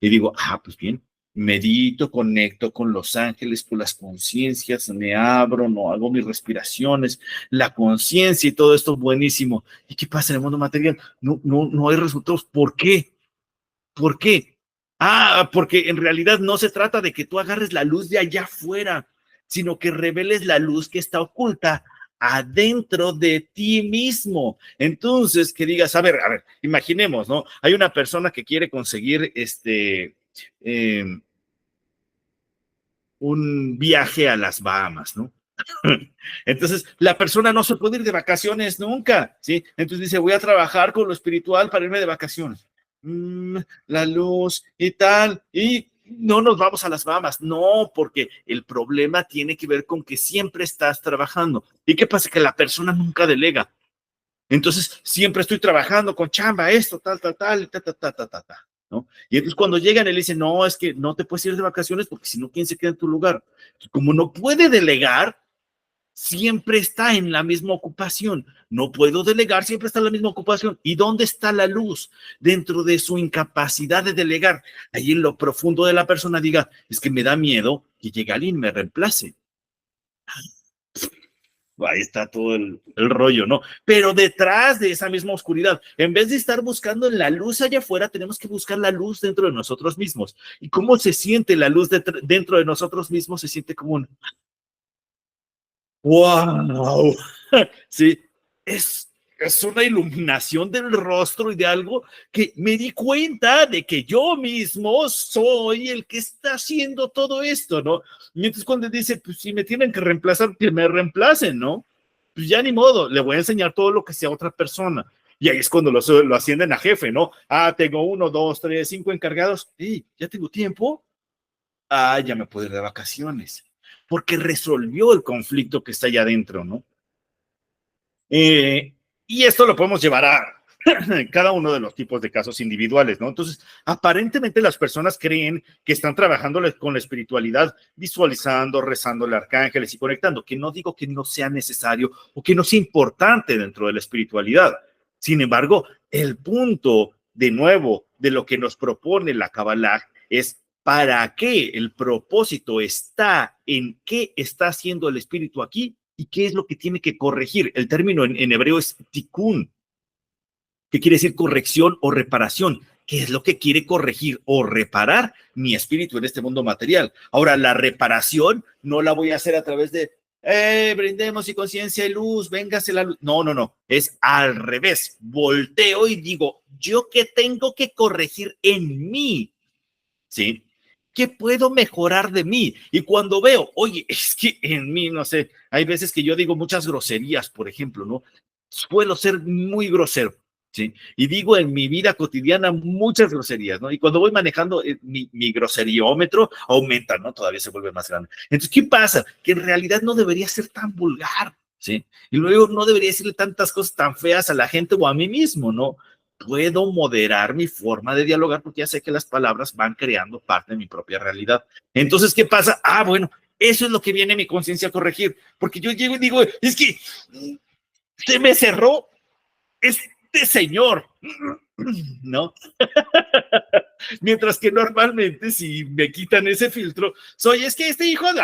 Y digo, pues bien, medito, conecto con los ángeles, con las conciencias, me abro, no hago mis respiraciones, la conciencia y todo esto buenísimo. ¿Y qué pasa en el mundo material? No hay resultados. ¿Por qué? ¿Por qué? Porque en realidad no se trata de que tú agarres la luz de allá afuera, sino que reveles la luz que está oculta adentro de ti mismo. Entonces, que digas, a ver, imaginemos, ¿no? Hay una persona que quiere conseguir eh, un viaje a las Bahamas, ¿no? Entonces, la persona no se puede ir de vacaciones nunca, ¿sí? Entonces dice, voy a trabajar con lo espiritual para irme de vacaciones. La luz y tal, y no nos vamos a las Bahamas. No, porque el problema tiene que ver con que siempre estás trabajando. ¿Y qué pasa? Que la persona nunca delega. Entonces, siempre estoy trabajando con chamba, esto, tal, ¿no? Y entonces cuando llegan, él dice, no, es que no te puedes ir de vacaciones porque si no, ¿quién se queda en tu lugar? Como no puede delegar, siempre está en la misma ocupación. No puedo delegar, siempre está en la misma ocupación. ¿Y dónde está la luz? Dentro de su incapacidad de delegar. Ahí en lo profundo de la persona diga, es que me da miedo que llegue alguien y me reemplace. Ahí está todo el rollo, ¿no? Pero detrás de esa misma oscuridad, en vez de estar buscando la luz allá afuera, tenemos que buscar la luz dentro de nosotros mismos. ¿Y cómo se siente la luz dentro de nosotros mismos? Se siente como un ¡wow! Sí, es una iluminación del rostro y de algo que me di cuenta de que yo mismo soy el que está haciendo todo esto, ¿no? Y entonces cuando dice, pues si me tienen que reemplazar, que me reemplacen, ¿no? Pues ya ni modo, le voy a enseñar todo lo que sea otra persona. Y ahí es cuando lo ascienden a jefe, ¿no? Tengo 1, 2, 3, 5 encargados. ¿Ya tengo tiempo? Ya me puedo ir de vacaciones. Porque resolvió el conflicto que está allá adentro, ¿no? Y esto lo podemos llevar a cada uno de los tipos de casos individuales, ¿no? Entonces, aparentemente las personas creen que están trabajando con la espiritualidad, visualizando, rezándole a arcángeles y conectando, que no digo que no sea necesario o que no sea importante dentro de la espiritualidad. Sin embargo, el punto, de nuevo, de lo que nos propone la Kabbalah es para qué el propósito está en qué está haciendo el espíritu aquí y qué es lo que tiene que corregir. El término en hebreo es tikkun, que quiere decir corrección o reparación. ¿Qué es lo que quiere corregir o reparar mi espíritu en este mundo material? Ahora, la reparación no la voy a hacer a través de brindemos y conciencia y luz, véngase la luz. No, es al revés. Volteo y digo, ¿yo qué tengo que corregir en mí? ¿Sí? ¿Qué puedo mejorar de mí? Y cuando veo, oye, es que en mí, no sé, hay veces que yo digo muchas groserías, por ejemplo, ¿no? Suelo ser muy grosero, ¿sí? Y digo en mi vida cotidiana muchas groserías, ¿no? Y cuando voy manejando, mi groseriómetro aumenta, ¿no? Todavía se vuelve más grande. Entonces, ¿qué pasa? Que en realidad no debería ser tan vulgar, ¿sí? Y luego no debería decirle tantas cosas tan feas a la gente o a mí mismo, ¿no? Puedo moderar mi forma de dialogar porque ya sé que las palabras van creando parte de mi propia realidad. Entonces, ¿qué pasa? Bueno, eso es lo que viene mi conciencia a corregir, porque yo llego y digo, es que se me cerró este señor, ¿no? Mientras que normalmente si me quitan ese filtro, es que este hijo de...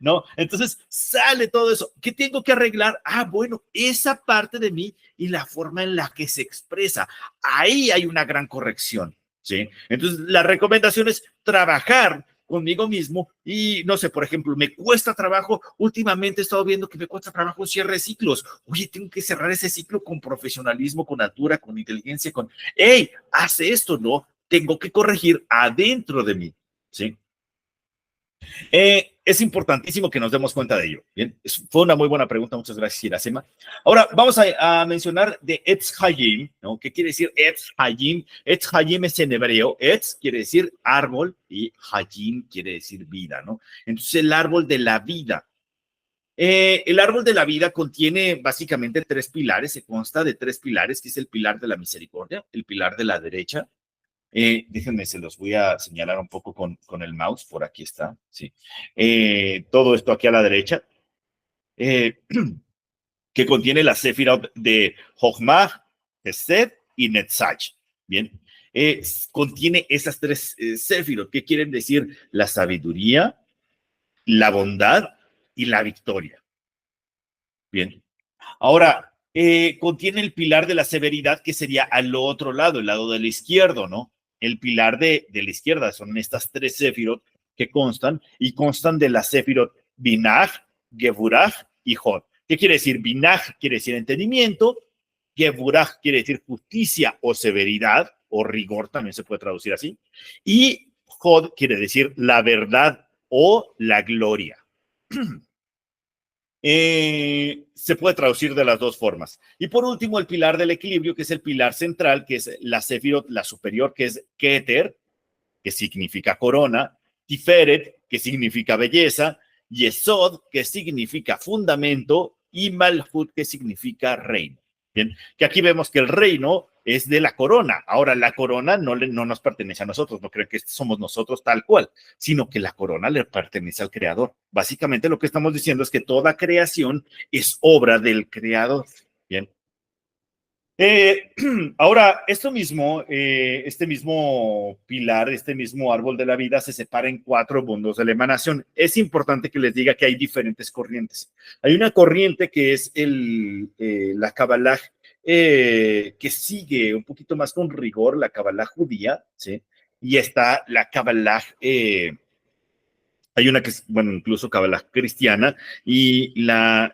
¿no? Entonces sale todo eso. ¿Qué tengo que arreglar? Bueno, esa parte de mí y la forma en la que se expresa. Ahí hay una gran corrección, ¿sí? Entonces, la recomendación es trabajar conmigo mismo y, no sé, por ejemplo, me cuesta trabajo, últimamente he estado viendo que me cuesta trabajo un cierre de ciclos. Oye, tengo que cerrar ese ciclo con profesionalismo, con altura, con inteligencia, hey, hace esto, ¿no? Tengo que corregir adentro de mí, ¿sí? Es importantísimo que nos demos cuenta de ello. Bien, fue una muy buena pregunta. Muchas gracias, Iracema. Ahora vamos a mencionar de Etz Hayim, ¿no? ¿Qué quiere decir Etz Hayim? Etz Hayim es en hebreo. Etz quiere decir árbol y Hayim quiere decir vida, ¿no? Entonces, el árbol de la vida. El árbol de la vida contiene básicamente tres pilares, se consta de tres pilares, que es el pilar de la misericordia, el pilar de la derecha. Déjenme, se los voy a señalar un poco con el mouse, por aquí está, sí. Todo esto aquí a la derecha, eh, que contiene la Sefirot de Jochmah, Hesed y Netzach. Bien, contiene esas tres Sefirot, que quieren decir la sabiduría, la bondad y la victoria. Bien. Ahora, contiene el pilar de la severidad, que sería al otro lado, el lado del izquierdo, ¿no? El pilar de la izquierda son estas tres Sefirot que constan y constan de la Sefirot Binah, Geburah y Hod. ¿Qué quiere decir? Binah quiere decir entendimiento, Geburah quiere decir justicia o severidad o rigor, también se puede traducir así, y Hod quiere decir la verdad o la gloria. Se puede traducir de las dos formas. Y por último, el pilar del equilibrio, que es el pilar central, que es la Sefirot, la superior, que es Keter, que significa corona, Tiferet, que significa belleza, Yesod, que significa fundamento, y Malhut, que significa reino. Bien, que aquí vemos que el reino es de la corona. Ahora, la corona no nos pertenece a nosotros, no creo que somos nosotros tal cual, sino que la corona le pertenece al creador. Básicamente lo que estamos diciendo es que toda creación es obra del creador. Bien. Ahora, este mismo pilar, este mismo árbol de la vida se separa en cuatro mundos de la emanación. Es importante que les diga que hay diferentes corrientes. Hay una corriente que es la Kabbalah, que sigue un poquito más con rigor la Kabbalah judía, ¿sí? Y está la Kabbalah, hay una que es, bueno, incluso Kabbalah cristiana, y la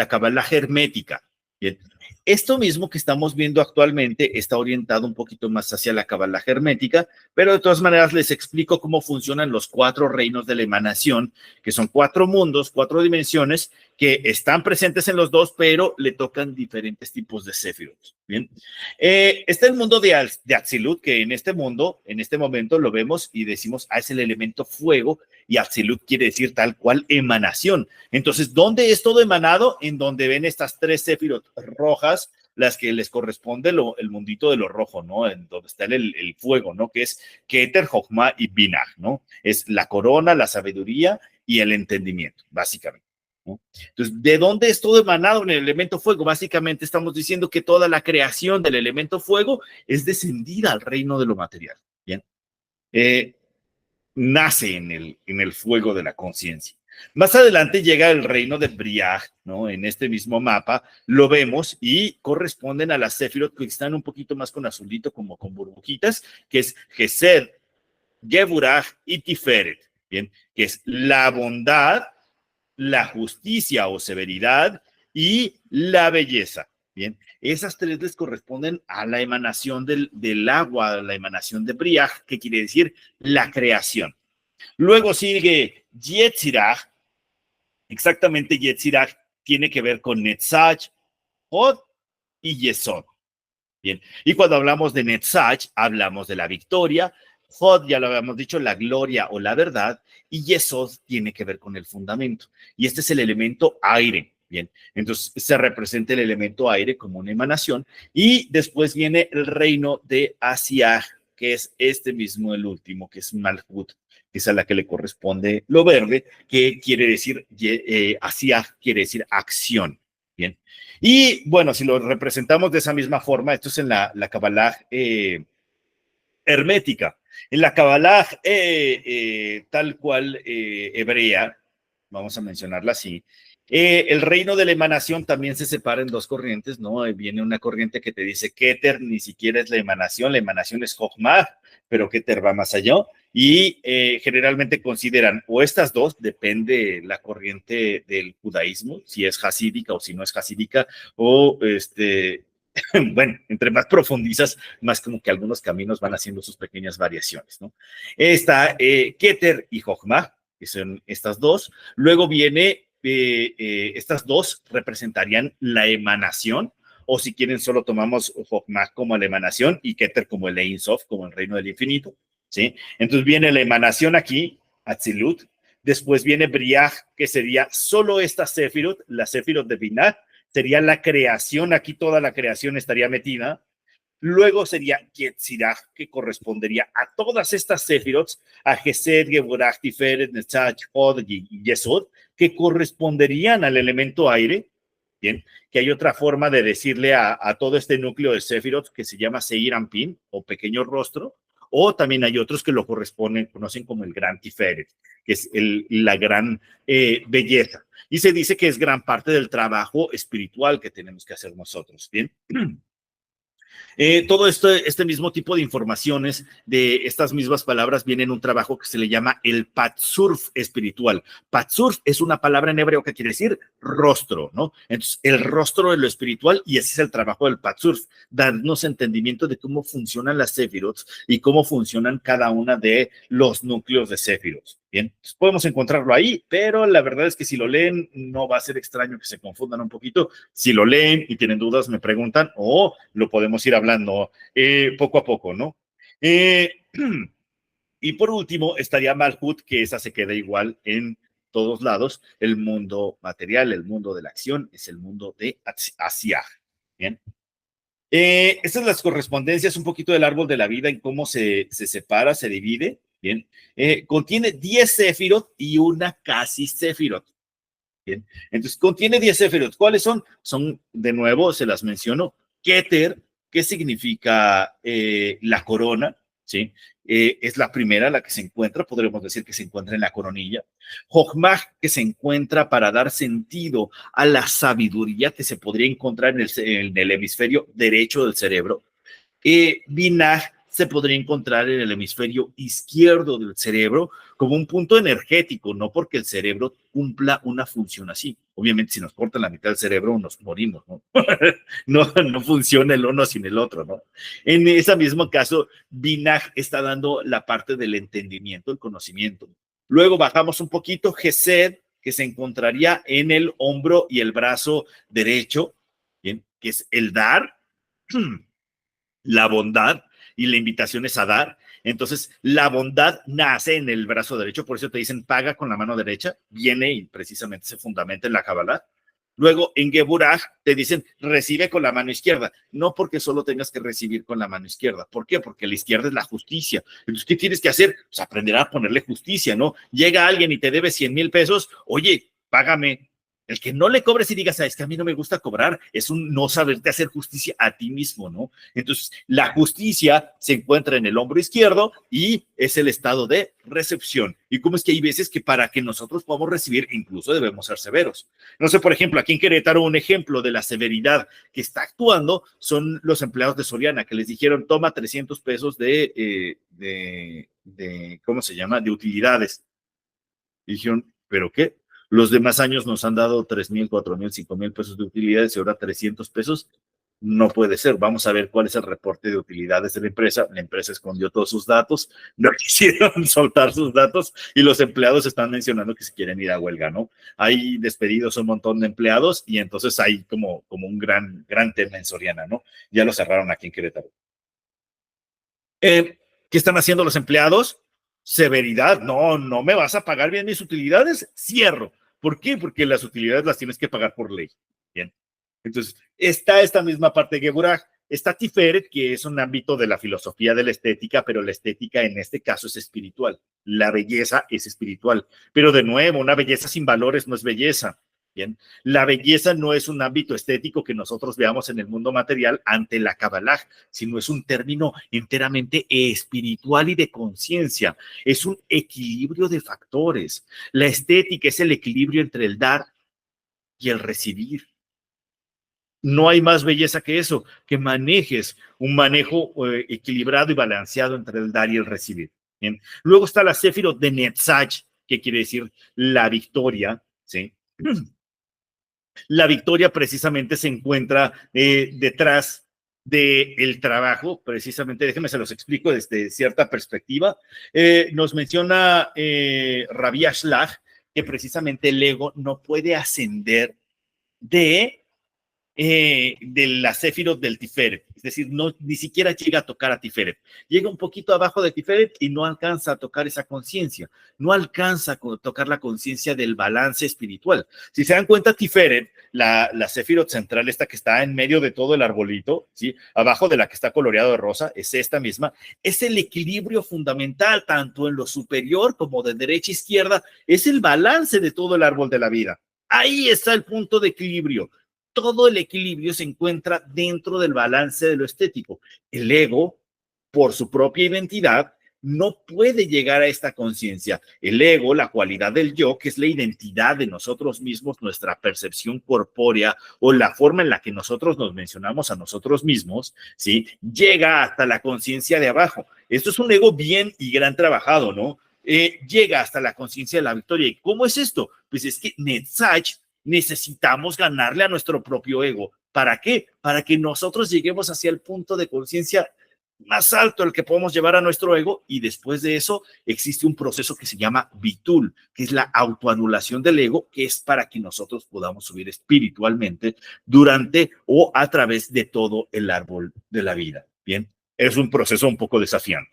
Kabbalah hermética. Bien. Esto mismo que estamos viendo actualmente está orientado un poquito más hacia la Kabbalah hermética, pero de todas maneras les explico cómo funcionan los cuatro reinos de la emanación, que son cuatro mundos, cuatro dimensiones, que están presentes en los dos, pero le tocan diferentes tipos de Sefirot. Bien. Está el mundo de Atzilut, que en este mundo, en este momento lo vemos y decimos, es el elemento fuego, y Atzilut quiere decir tal cual emanación. Entonces, ¿dónde es todo emanado? En donde ven estas tres Sefirot rojas, las que les corresponde el mundito de lo rojo, ¿no? En donde está el fuego, ¿no? Que es Keter, Jochma y Binah, ¿no? Es la corona, la sabiduría y el entendimiento, básicamente. ¿No? Entonces, ¿de dónde es todo emanado en el elemento fuego? Básicamente estamos diciendo que toda la creación del elemento fuego es descendida al reino de lo material. Bien. Nace en el fuego de la conciencia. Más adelante llega el reino de Briah, ¿no? En este mismo mapa lo vemos y corresponden a las Sefirot que están un poquito más con azulito, como con burbujitas, que es Gesed, Geburah y Tiferet, ¿bien? Que es la bondad, la justicia o severidad y la belleza. Bien, esas tres les corresponden a la emanación del agua, a la emanación de Briah, que quiere decir la creación. Luego sigue Yetzirah, exactamente Yetzirah tiene que ver con Netzach, Hod y Yesod. Bien, y cuando hablamos de Netzach, hablamos de la victoria, Hod, ya lo habíamos dicho, la gloria o la verdad, y Yesod tiene que ver con el fundamento. Y este es el elemento aire. Bien, entonces se representa el elemento aire como una emanación, y después viene el reino de Asiah, que es este mismo, el último, que es Malhut, que es a la que le corresponde lo verde, que quiere decir, Asiah quiere decir acción. Bien, y bueno, si lo representamos de esa misma forma, esto es en la Kabbalah hermética. En la Kabbalah tal cual hebrea, vamos a mencionarla así, el reino de la emanación también se separa en dos corrientes, ¿no? Viene una corriente que te dice Keter ni siquiera es la emanación es Jochmah, pero Keter va más allá. Y generalmente consideran, o estas dos, depende la corriente del judaísmo, si es hasídica o si no es hasídica, o bueno, entre más profundizas, más como que algunos caminos van haciendo sus pequeñas variaciones, ¿no? Está Keter y Jochma, que son estas dos. Luego viene, estas dos representarían la emanación, o si quieren solo tomamos Jochma como la emanación y Keter como el Ein Sof, como el reino del infinito, ¿sí? Entonces viene la emanación aquí, Atzilut. Después viene Briah, que sería solo esta Sefirot, la Sefirot de Binah, sería la creación, aquí toda la creación estaría metida. Luego sería Yetzirah, que correspondería a todas estas Sefirot, a Gesed, Geburah, Tiferet, Netzach, Hod y Yesod, que corresponderían al elemento aire. Bien, que hay otra forma de decirle a todo este núcleo de Sefirot que se llama Seir Ampin, o pequeño rostro, o también hay otros que lo corresponden, conocen como el gran Tiferet, que es la gran belleza. Y se dice que es gran parte del trabajo espiritual que tenemos que hacer nosotros, ¿bien? Todo este mismo tipo de informaciones de estas mismas palabras viene en un trabajo que se le llama el Patsurf espiritual. Patsurf es una palabra en hebreo que quiere decir rostro, ¿no? Entonces, el rostro de lo espiritual, y ese es el trabajo del Patsurf, darnos entendimiento de cómo funcionan las Sefirot y cómo funcionan cada una de los núcleos de Sefirot. Bien, entonces podemos encontrarlo ahí, pero la verdad es que si lo leen, no va a ser extraño que se confundan un poquito. Si lo leen y tienen dudas, me preguntan, o lo podemos ir hablando poco a poco, ¿no? Y por último, estaría Malhut, que esa se queda igual en todos lados. El mundo material, el mundo de la acción, es el mundo de Asiah. Bien. Estas son las correspondencias, un poquito del árbol de la vida, en cómo se separa, se divide. Bien. Contiene 10 Sefirot y una casi Sefirot. Bien. Entonces, contiene 10 Sefirot. ¿Cuáles son? Son, de nuevo, se las menciono. Keter, que significa la corona, ¿sí? Es la primera, la que se encuentra, podríamos decir que se encuentra en la coronilla. Jochmah, que se encuentra para dar sentido a la sabiduría que se podría encontrar en el hemisferio derecho del cerebro. Binah se podría encontrar en el hemisferio izquierdo del cerebro como un punto energético, no porque el cerebro cumpla una función así. Obviamente, si nos cortan la mitad del cerebro, nos morimos, ¿no? No funciona el uno sin el otro, ¿no? En ese mismo caso, Binah está dando la parte del entendimiento, el conocimiento. Luego bajamos un poquito, Gesed, que se encontraría en el hombro y el brazo derecho, ¿bien? Que es el dar, la bondad, y la invitación es a dar. Entonces, la bondad nace en el brazo derecho, por eso te dicen paga con la mano derecha, viene y precisamente se fundamenta en la Kabbalah. Luego, en Geburah te dicen recibe con la mano izquierda, no porque solo tengas que recibir con la mano izquierda. ¿Por qué? Porque la izquierda es la justicia. Entonces, ¿qué tienes que hacer? Pues aprender a ponerle justicia, ¿no? Llega alguien y te debe 100,000 pesos, oye, págame. El que no le cobres y digas, es que a mí no me gusta cobrar, es un no saberte hacer justicia a ti mismo, ¿no? Entonces, la justicia se encuentra en el hombro izquierdo y es el estado de recepción. Y cómo es que hay veces que para que nosotros podamos recibir, incluso debemos ser severos. No sé, por ejemplo, aquí en Querétaro, un ejemplo de la severidad que está actuando son los empleados de Soriana, que les dijeron, toma 300 pesos ¿cómo se llama? De utilidades. Y dijeron, ¿pero qué? Los demás años nos han dado 3,000, 4,000, 5,000 pesos de utilidades y ahora 300 pesos. No puede ser. Vamos a ver cuál es el reporte de utilidades de la empresa. La empresa escondió todos sus datos, no quisieron soltar sus datos y los empleados están mencionando que se quieren ir a huelga, ¿no? Hay despedidos un montón de empleados y entonces hay como un gran tema en Soriana, ¿no? Ya lo cerraron aquí en Querétaro. ¿Qué están haciendo los empleados? Severidad. No me vas a pagar bien mis utilidades, cierro. ¿Por qué? Porque las utilidades las tienes que pagar por ley. Bien. Entonces, está esta misma parte de Geburah. Está Tiferet, que es un ámbito de la filosofía de la estética, pero la estética en este caso es espiritual. La belleza es espiritual. Pero de nuevo, una belleza sin valores no es belleza. Bien, la belleza no es un ámbito estético que nosotros veamos en el mundo material ante la Kabbalah, sino es un término enteramente espiritual y de conciencia. Es un equilibrio de factores. La estética es el equilibrio entre el dar y el recibir. No hay más belleza que eso, que manejes un manejo equilibrado y balanceado entre el dar y el recibir. Bien. Luego está la Sefirot de Netzach, que quiere decir la victoria, ¿sí? La victoria precisamente se encuentra detrás del trabajo, precisamente, déjenme se los explico desde cierta perspectiva. Nos menciona Rabbi Ashlag que precisamente el ego no puede ascender de la Sefirot del Tiferet, es decir, no, ni siquiera llega a tocar a Tiferet, llega un poquito abajo de Tiferet y no alcanza a tocar esa conciencia, no alcanza a tocar la conciencia del balance espiritual. Si se dan cuenta, Tiferet, la Sefirot central, esta que está en medio de todo el arbolito, ¿sí? Abajo de la que está coloreado de rosa, es esta misma, es el equilibrio fundamental, tanto en lo superior como de derecha a izquierda, es el balance de todo el árbol de la vida. Ahí está el punto de equilibrio. Todo el equilibrio se encuentra dentro del balance de lo estético. El ego, por su propia identidad, no puede llegar a esta conciencia. El ego, la cualidad del yo, que es la identidad de nosotros mismos, nuestra percepción corpórea o la forma en la que nosotros nos mencionamos a nosotros mismos, ¿sí? Llega hasta la conciencia de abajo. Esto es un ego bien y gran trabajado, ¿no? Llega hasta la conciencia de la victoria. ¿Y cómo es esto? Pues es que Netzach, necesitamos ganarle a nuestro propio ego. ¿Para qué? Para que nosotros lleguemos hacia el punto de conciencia más alto al que podemos llevar a nuestro ego, y después de eso existe un proceso que se llama bitul, que es la autoanulación del ego, que es para que nosotros podamos subir espiritualmente durante o a través de todo el árbol de la vida. Bien, es un proceso un poco desafiante.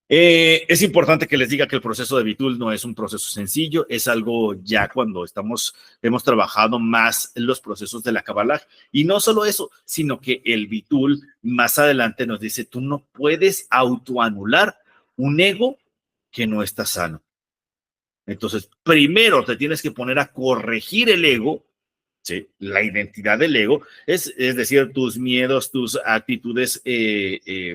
Es importante que les diga que el proceso de Bitul no es un proceso sencillo, es algo ya cuando hemos trabajado más en los procesos de la Kabbalah. Y no solo eso, sino que el Bitul más adelante nos dice, tú no puedes autoanular un ego que no está sano. Entonces, primero te tienes que poner a corregir el ego, ¿sí? La identidad del ego, es decir, tus miedos, tus actitudes,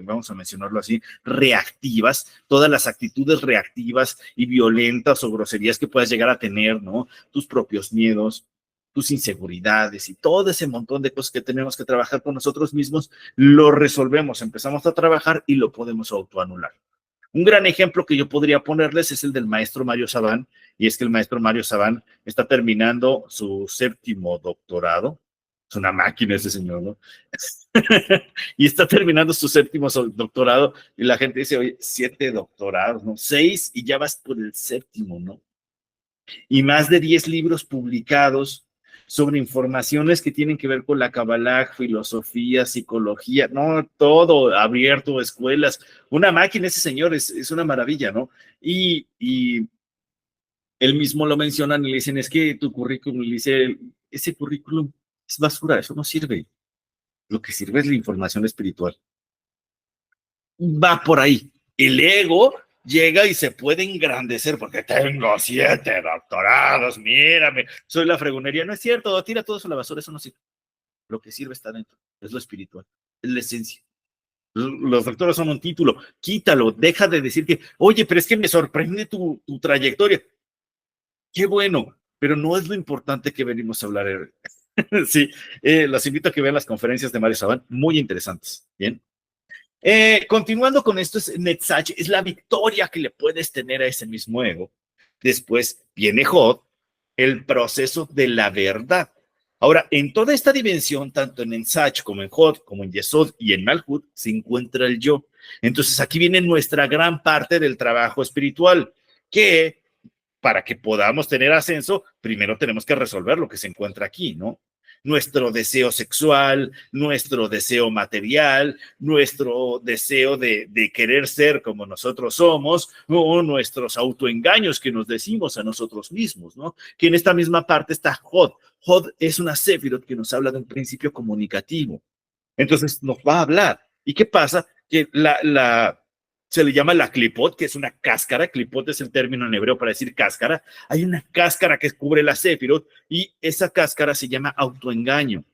vamos a mencionarlo así, reactivas, todas las actitudes reactivas y violentas o groserías que puedas llegar a tener, ¿no? Tus propios miedos, tus inseguridades y todo ese montón de cosas que tenemos que trabajar con nosotros mismos, lo resolvemos, empezamos a trabajar y lo podemos autoanular. Un gran ejemplo que yo podría ponerles es el del maestro Mario Sabán, y es que el maestro Mario Sabán está terminando su 7º doctorado. Es una máquina ese señor, ¿no? Y está terminando su 7º doctorado, y la gente dice, oye, 7 doctorados, ¿no? 6 y ya vas por el 7º, ¿no? Y más de 10 libros publicados sobre informaciones que tienen que ver con la Kabbalah, filosofía, psicología, no, todo abierto, escuelas, una máquina, ese señor es una maravilla, ¿no? Y él mismo lo mencionan y le dicen, es que tu currículum, le dice, ese currículum es basura, eso no sirve. Lo que sirve es la información espiritual. Va por ahí. El ego llega y se puede engrandecer porque tengo 7 doctorados, mírame, soy la fregonería. No es cierto, tira todo eso a la basura, eso no sirve. Lo que sirve está dentro, es lo espiritual, es la esencia. Los doctores son un título, quítalo, deja de decir que, oye, pero es que me sorprende tu trayectoria. Qué bueno, pero no es lo importante que venimos a hablar. Sí, los invito a que vean las conferencias de Mario Sabán, muy interesantes. Bien. Continuando con esto, Netzach es la victoria que le puedes tener a ese mismo ego. Después viene Hod, el proceso de la verdad. Ahora, en toda esta dimensión, tanto en Netzach como en Hod, como en Yesod y en Malhut, se encuentra el yo. Entonces, aquí viene nuestra gran parte del trabajo espiritual, que para que podamos tener ascenso, primero tenemos que resolver lo que se encuentra aquí, ¿no? Nuestro deseo sexual, nuestro deseo material, nuestro deseo de querer ser como nosotros somos, o nuestros autoengaños que nos decimos a nosotros mismos, ¿no? Que en esta misma parte está Hod. Hod es una Sefirot que nos habla de un principio comunicativo. Entonces nos va a hablar. ¿Y qué pasa? Que se le llama la clipot, que es una cáscara. Clipot es el término en hebreo para decir cáscara. Hay una cáscara que cubre la Sefirot y esa cáscara se llama autoengaño.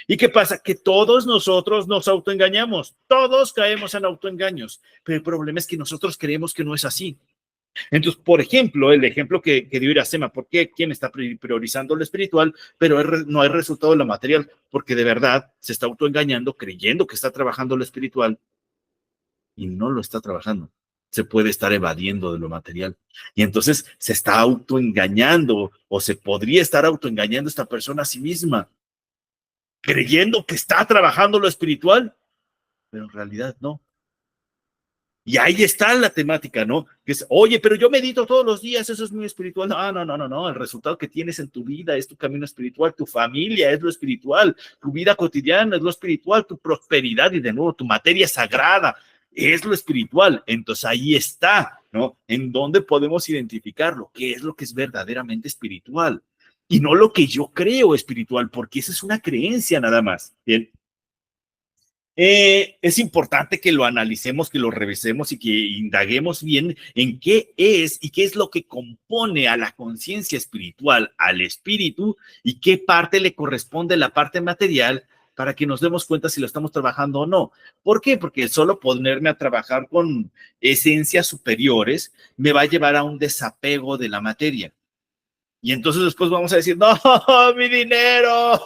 ¿Y qué pasa? Que todos nosotros nos autoengañamos. Todos caemos en autoengaños. Pero el problema es que nosotros creemos que no es así. Entonces, por ejemplo, el ejemplo que dio Iracema, ¿por qué? ¿Quién está priorizando lo espiritual, pero no hay resultado en lo material? Porque de verdad se está autoengañando, creyendo que está trabajando lo espiritual y no lo está trabajando. Se puede estar evadiendo de lo material. Y entonces se está autoengañando o se podría estar autoengañando esta persona a sí misma. creyendo que está trabajando lo espiritual, pero en realidad no. Y ahí está la temática, ¿no? Que es, oye, pero yo medito todos los días, eso es muy espiritual. No. El resultado que tienes en tu vida es tu camino espiritual, tu familia es lo espiritual, tu vida cotidiana es lo espiritual, tu prosperidad y de nuevo tu materia sagrada es lo espiritual. Entonces ahí está, ¿no? En donde podemos identificarlo, qué es lo que es verdaderamente espiritual y no lo que yo creo espiritual, porque esa es una creencia nada más. Bien. Es importante que lo analicemos, que lo revisemos y que indaguemos bien en qué es y qué es lo que compone a la conciencia espiritual, al espíritu, y qué parte le corresponde a la parte material para que nos demos cuenta si lo estamos trabajando o no. ¿Por qué? Porque solo ponerme a trabajar con esencias superiores me va a llevar a un desapego de la materia. Y entonces después vamos a decir, no, mi dinero,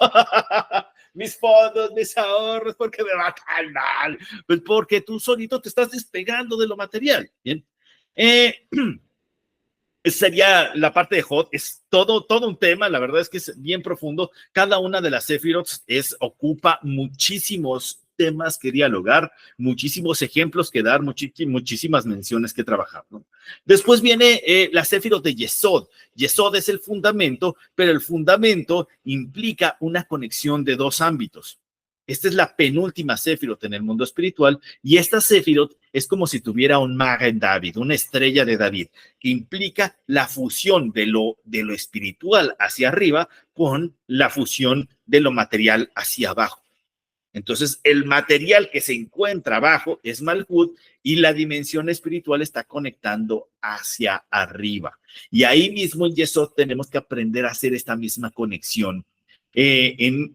mis fondos, mis ahorros, porque me va tan mal. Pues porque tú solito te estás despegando de lo material. Bien. Eh, Sería la parte de Hot, es todo un tema, la verdad es que es bien profundo. Cada una de las Sefirot ocupa muchísimos temas que dialogar, muchísimos ejemplos que dar, muchísimas menciones que trabajar, ¿no? Después viene la Sefirot de Yesod. Yesod es el fundamento, pero el fundamento implica una conexión de dos ámbitos. Esta es la penúltima Sefirot en el mundo espiritual y esta Sefirot es como si tuviera un Magen David, una estrella de David, que implica la fusión de lo espiritual hacia arriba con la fusión de lo material hacia abajo. Entonces, el material que se encuentra abajo es Malhut y la dimensión espiritual está conectando hacia arriba. Y ahí mismo en Yesod tenemos que aprender a hacer esta misma conexión en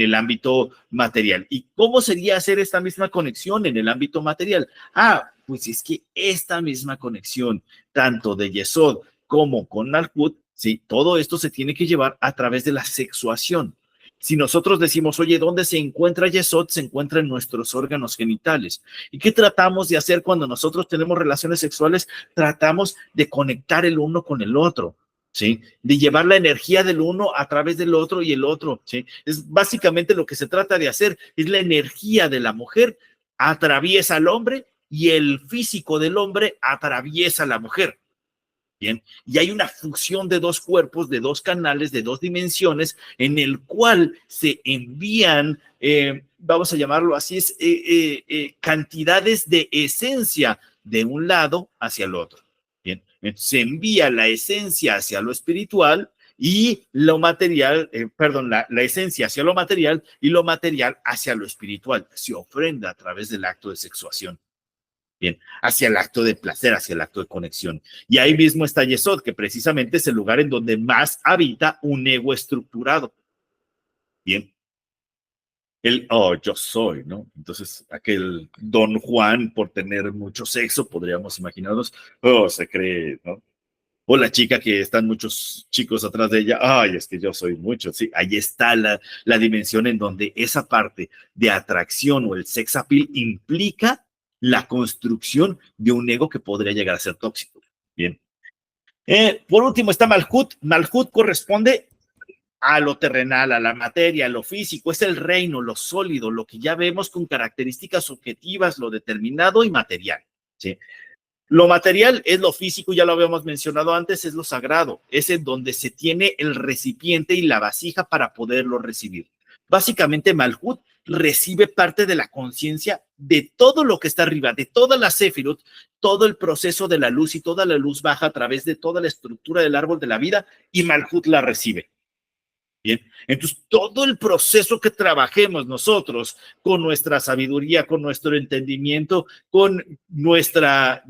el ámbito material. ¿Y cómo sería hacer esta misma conexión en el ámbito material? Pues es que esta misma conexión, tanto de Yesod como con Malhut, ¿sí? Todo esto se tiene que llevar a través de la sexuación. Si nosotros decimos, oye, ¿dónde se encuentra Yesod? Se encuentra en nuestros órganos genitales. ¿Y qué tratamos de hacer cuando nosotros tenemos relaciones sexuales? Tratamos de conectar el uno con el otro, ¿sí? De llevar la energía del uno a través del otro y el otro, ¿sí? Es básicamente lo que se trata de hacer, es la energía de la mujer atraviesa al hombre y el físico del hombre atraviesa a la mujer. Bien, y hay una fusión de dos cuerpos, de dos canales, de dos dimensiones, en el cual se envían, vamos a llamarlo así, cantidades de esencia de un lado hacia el otro. Bien, se envía la esencia hacia lo espiritual y lo material, la esencia hacia lo material y lo material hacia lo espiritual. Se ofrenda a través del acto de sexuación. Bien, hacia el acto de placer, hacia el acto de conexión. Y ahí mismo está Yesod, que precisamente es el lugar en donde más habita un ego estructurado. Bien. Yo soy, ¿no? Entonces, aquel Don Juan, por tener mucho sexo, podríamos imaginarnos, se cree, ¿no? O la chica que están muchos chicos atrás de ella, es que yo soy mucho, sí, ahí está la dimensión en donde esa parte de atracción o el sex appeal implica la construcción de un ego que podría llegar a ser tóxico. Bien. Por último está Malhut. Malhut corresponde a lo terrenal, a la materia, a lo físico, es el reino, lo sólido, lo que ya vemos con características objetivas, lo determinado y material, ¿sí? Lo material es lo físico, ya lo habíamos mencionado antes, es lo sagrado, es en donde se tiene el recipiente y la vasija para poderlo recibir. Básicamente, Malhut recibe parte de la conciencia de todo lo que está arriba, de toda la Sefirot, todo el proceso de la luz y toda la luz baja a través de toda la estructura del árbol de la vida y Malhut la recibe. Bien, entonces todo el proceso que trabajemos nosotros con nuestra sabiduría, con nuestro entendimiento, con nuestra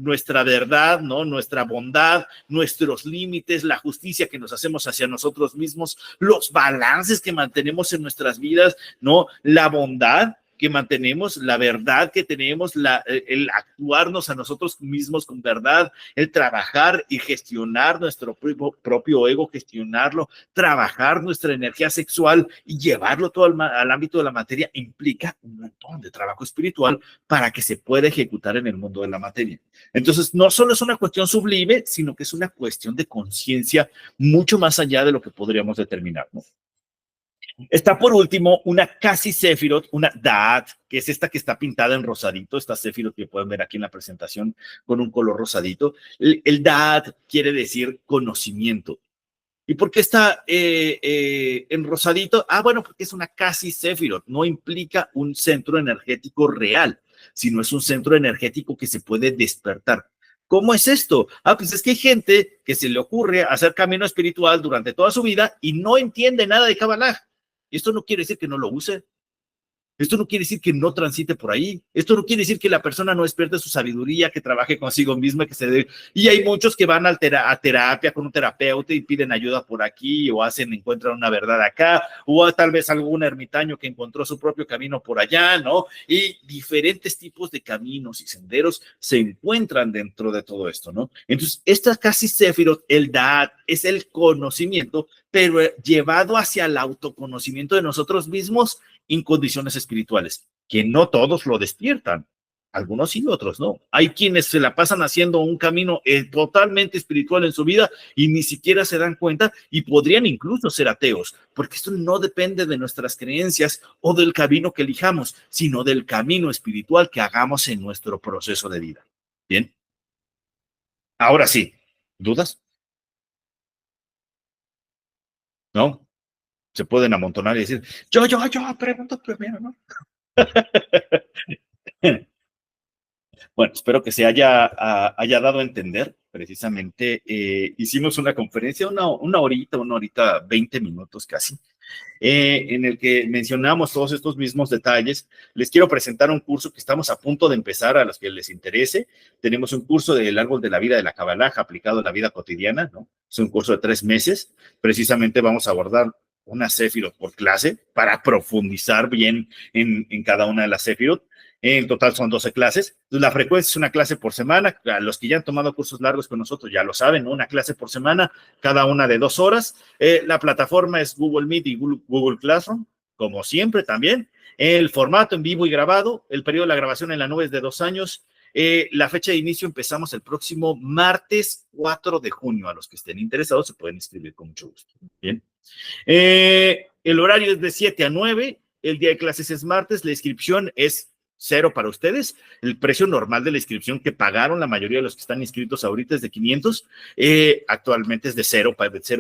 verdad, ¿no? Nuestra bondad, nuestros límites, la justicia que nos hacemos hacia nosotros mismos, los balances que mantenemos en nuestras vidas, ¿no? La bondad que mantenemos, la verdad que tenemos, el actuarnos a nosotros mismos con verdad, el trabajar y gestionar nuestro propio ego, gestionarlo, trabajar nuestra energía sexual y llevarlo todo al ámbito de la materia implica un montón de trabajo espiritual para que se pueda ejecutar en el mundo de la materia. Entonces, no solo es una cuestión sublime, sino que es una cuestión de conciencia mucho más allá de lo que podríamos determinar, ¿no? Está por último una casi Sefirot, una Da'at, que es esta que está pintada en rosadito, esta Sefirot que pueden ver aquí en la presentación con un color rosadito. El Da'at quiere decir conocimiento. ¿Y por qué está en rosadito? Ah, bueno, porque es una casi Sefirot, no implica un centro energético real, sino es un centro energético que se puede despertar. ¿Cómo es esto? Ah, pues es que hay gente que se le ocurre hacer camino espiritual durante toda su vida y no entiende nada de Kabbalah. Esto no quiere decir que no lo use. Esto no quiere decir que no transite por ahí. Esto no quiere decir que la persona no despierte su sabiduría, que trabaje consigo misma, que se dé. Y hay muchos que van a terapia con un terapeuta y piden ayuda por aquí o encuentran una verdad acá, o tal vez algún ermitaño que encontró su propio camino por allá, ¿no? Y diferentes tipos de caminos y senderos se encuentran dentro de todo esto, ¿no? Entonces, esta casi Sefirot, el Da'at, es el conocimiento, pero llevado hacia el autoconocimiento de nosotros mismos en condiciones espirituales, que no todos lo despiertan, algunos sí, otros no. Hay quienes se la pasan haciendo un camino totalmente espiritual en su vida y ni siquiera se dan cuenta y podrían incluso ser ateos, porque esto no depende de nuestras creencias o del camino que elijamos, sino del camino espiritual que hagamos en nuestro proceso de vida. Bien, ahora sí, ¿dudas? ¿No? Se pueden amontonar y decir, yo, pregunto primero, ¿no? Bueno, espero que se haya dado a entender. Precisamente hicimos una conferencia, una horita, 20 minutos casi, en el que mencionamos todos estos mismos detalles. Les quiero presentar un curso que estamos a punto de empezar a los que les interese. Tenemos un curso del árbol de la vida de la Kabbalah aplicado a la vida cotidiana, ¿no? Es un curso de 3 meses. Precisamente vamos a abordar una Sefirot por clase para profundizar bien en cada una de las Sefirot. En total son 12 clases. Entonces, la frecuencia es una clase por semana. A los que ya han tomado cursos largos con nosotros ya lo saben, ¿no? Una clase por semana, cada una de 2 horas. La plataforma es Google Meet y Google Classroom, como siempre también. El formato en vivo y grabado. El periodo de la grabación en la nube es de 2 años. La fecha de inicio empezamos el próximo martes 4 de junio. A los que estén interesados se pueden inscribir con mucho gusto. Bien. El horario es de 7 a 9. El día de clases es martes. La inscripción es 0 para ustedes. El precio normal de la inscripción que pagaron la mayoría de los que están inscritos ahorita es de 500. Actualmente es de 0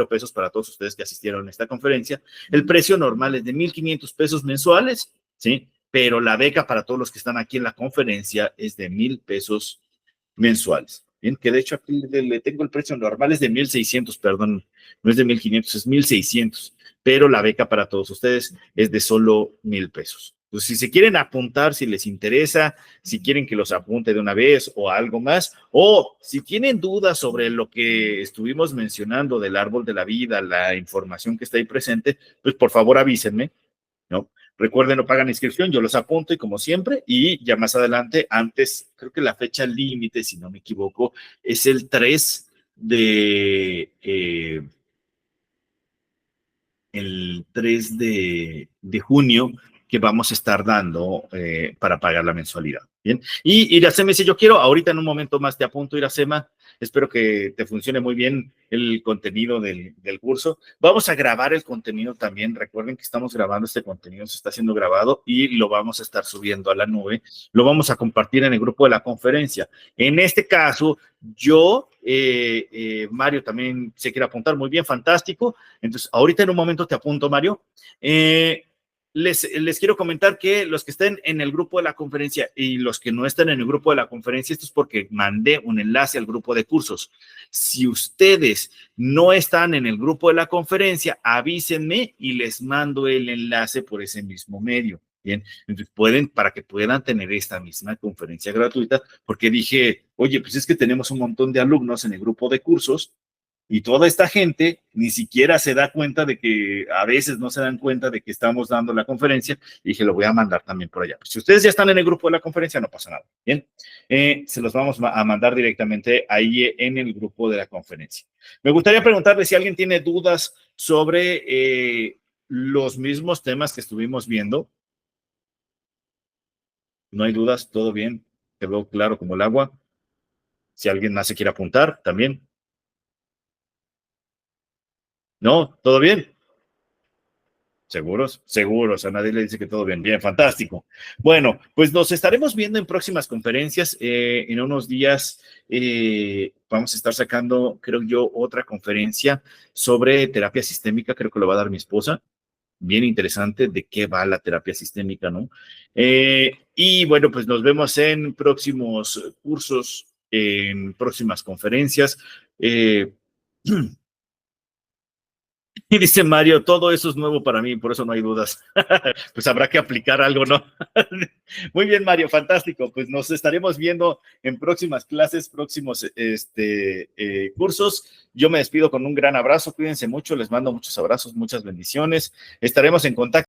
pesos para todos ustedes que asistieron a esta conferencia. El precio normal es de 1,500 pesos mensuales, ¿sí? Pero la beca para todos los que están aquí en la conferencia es de 1,000 pesos mensuales. Bien, que de hecho aquí le tengo el precio normal, es de 1,600, perdón, no es de 1,500, es 1,600, pero la beca para todos ustedes es de solo 1,000 pesos. Entonces, si se quieren apuntar, si les interesa, si quieren que los apunte de una vez o algo más, o si tienen dudas sobre lo que estuvimos mencionando del árbol de la vida, la información que está ahí presente, pues por favor avísenme, ¿no? Recuerden, no pagan inscripción, yo los apunto y como siempre, y ya más adelante, antes, creo que la fecha límite, si no me equivoco, es el 3 de junio que vamos a estar dando para pagar la mensualidad. Bien, y Iracema, si yo quiero, ahorita en un momento más te apunto, Iracema, espero que te funcione muy bien el contenido del curso. Vamos a grabar el contenido también, recuerden que estamos grabando este contenido, se está siendo grabado y lo vamos a estar subiendo a la nube, lo vamos a compartir en el grupo de la conferencia. En este caso, yo, Mario también se quiere apuntar, muy bien, fantástico. Entonces, ahorita en un momento te apunto, Mario. Les quiero comentar que los que estén en el grupo de la conferencia y los que no estén en el grupo de la conferencia, esto es porque mandé un enlace al grupo de cursos. Si ustedes no están en el grupo de la conferencia, avísenme y les mando el enlace por ese mismo medio. Bien, entonces para que puedan tener esta misma conferencia gratuita, porque dije, oye, pues es que tenemos un montón de alumnos en el grupo de cursos y toda esta gente ni siquiera se da cuenta de que, a veces no se dan cuenta de que estamos dando la conferencia, y dije, lo voy a mandar también por allá. Pues si ustedes ya están en el grupo de la conferencia, no pasa nada. Bien, se los vamos a mandar directamente ahí en el grupo de la conferencia. Me gustaría preguntarle si alguien tiene dudas sobre los mismos temas que estuvimos viendo. No hay dudas, todo bien, te veo claro como el agua. Si alguien más se quiere apuntar, también. ¿No? ¿Todo bien? ¿Seguros? Seguros. A nadie le dice que todo bien. Bien, fantástico. Bueno, pues nos estaremos viendo en próximas conferencias. En unos días vamos a estar sacando, creo yo, otra conferencia sobre terapia sistémica. Creo que lo va a dar mi esposa. Bien interesante de qué va la terapia sistémica, ¿no? Y bueno, pues nos vemos en próximos cursos, en próximas conferencias. Y dice Mario, todo eso es nuevo para mí, por eso no hay dudas. Pues habrá que aplicar algo, ¿no? Muy bien, Mario, fantástico. Pues nos estaremos viendo en próximas clases, próximos cursos. Yo me despido con un gran abrazo, cuídense mucho, les mando muchos abrazos, muchas bendiciones. Estaremos en contacto.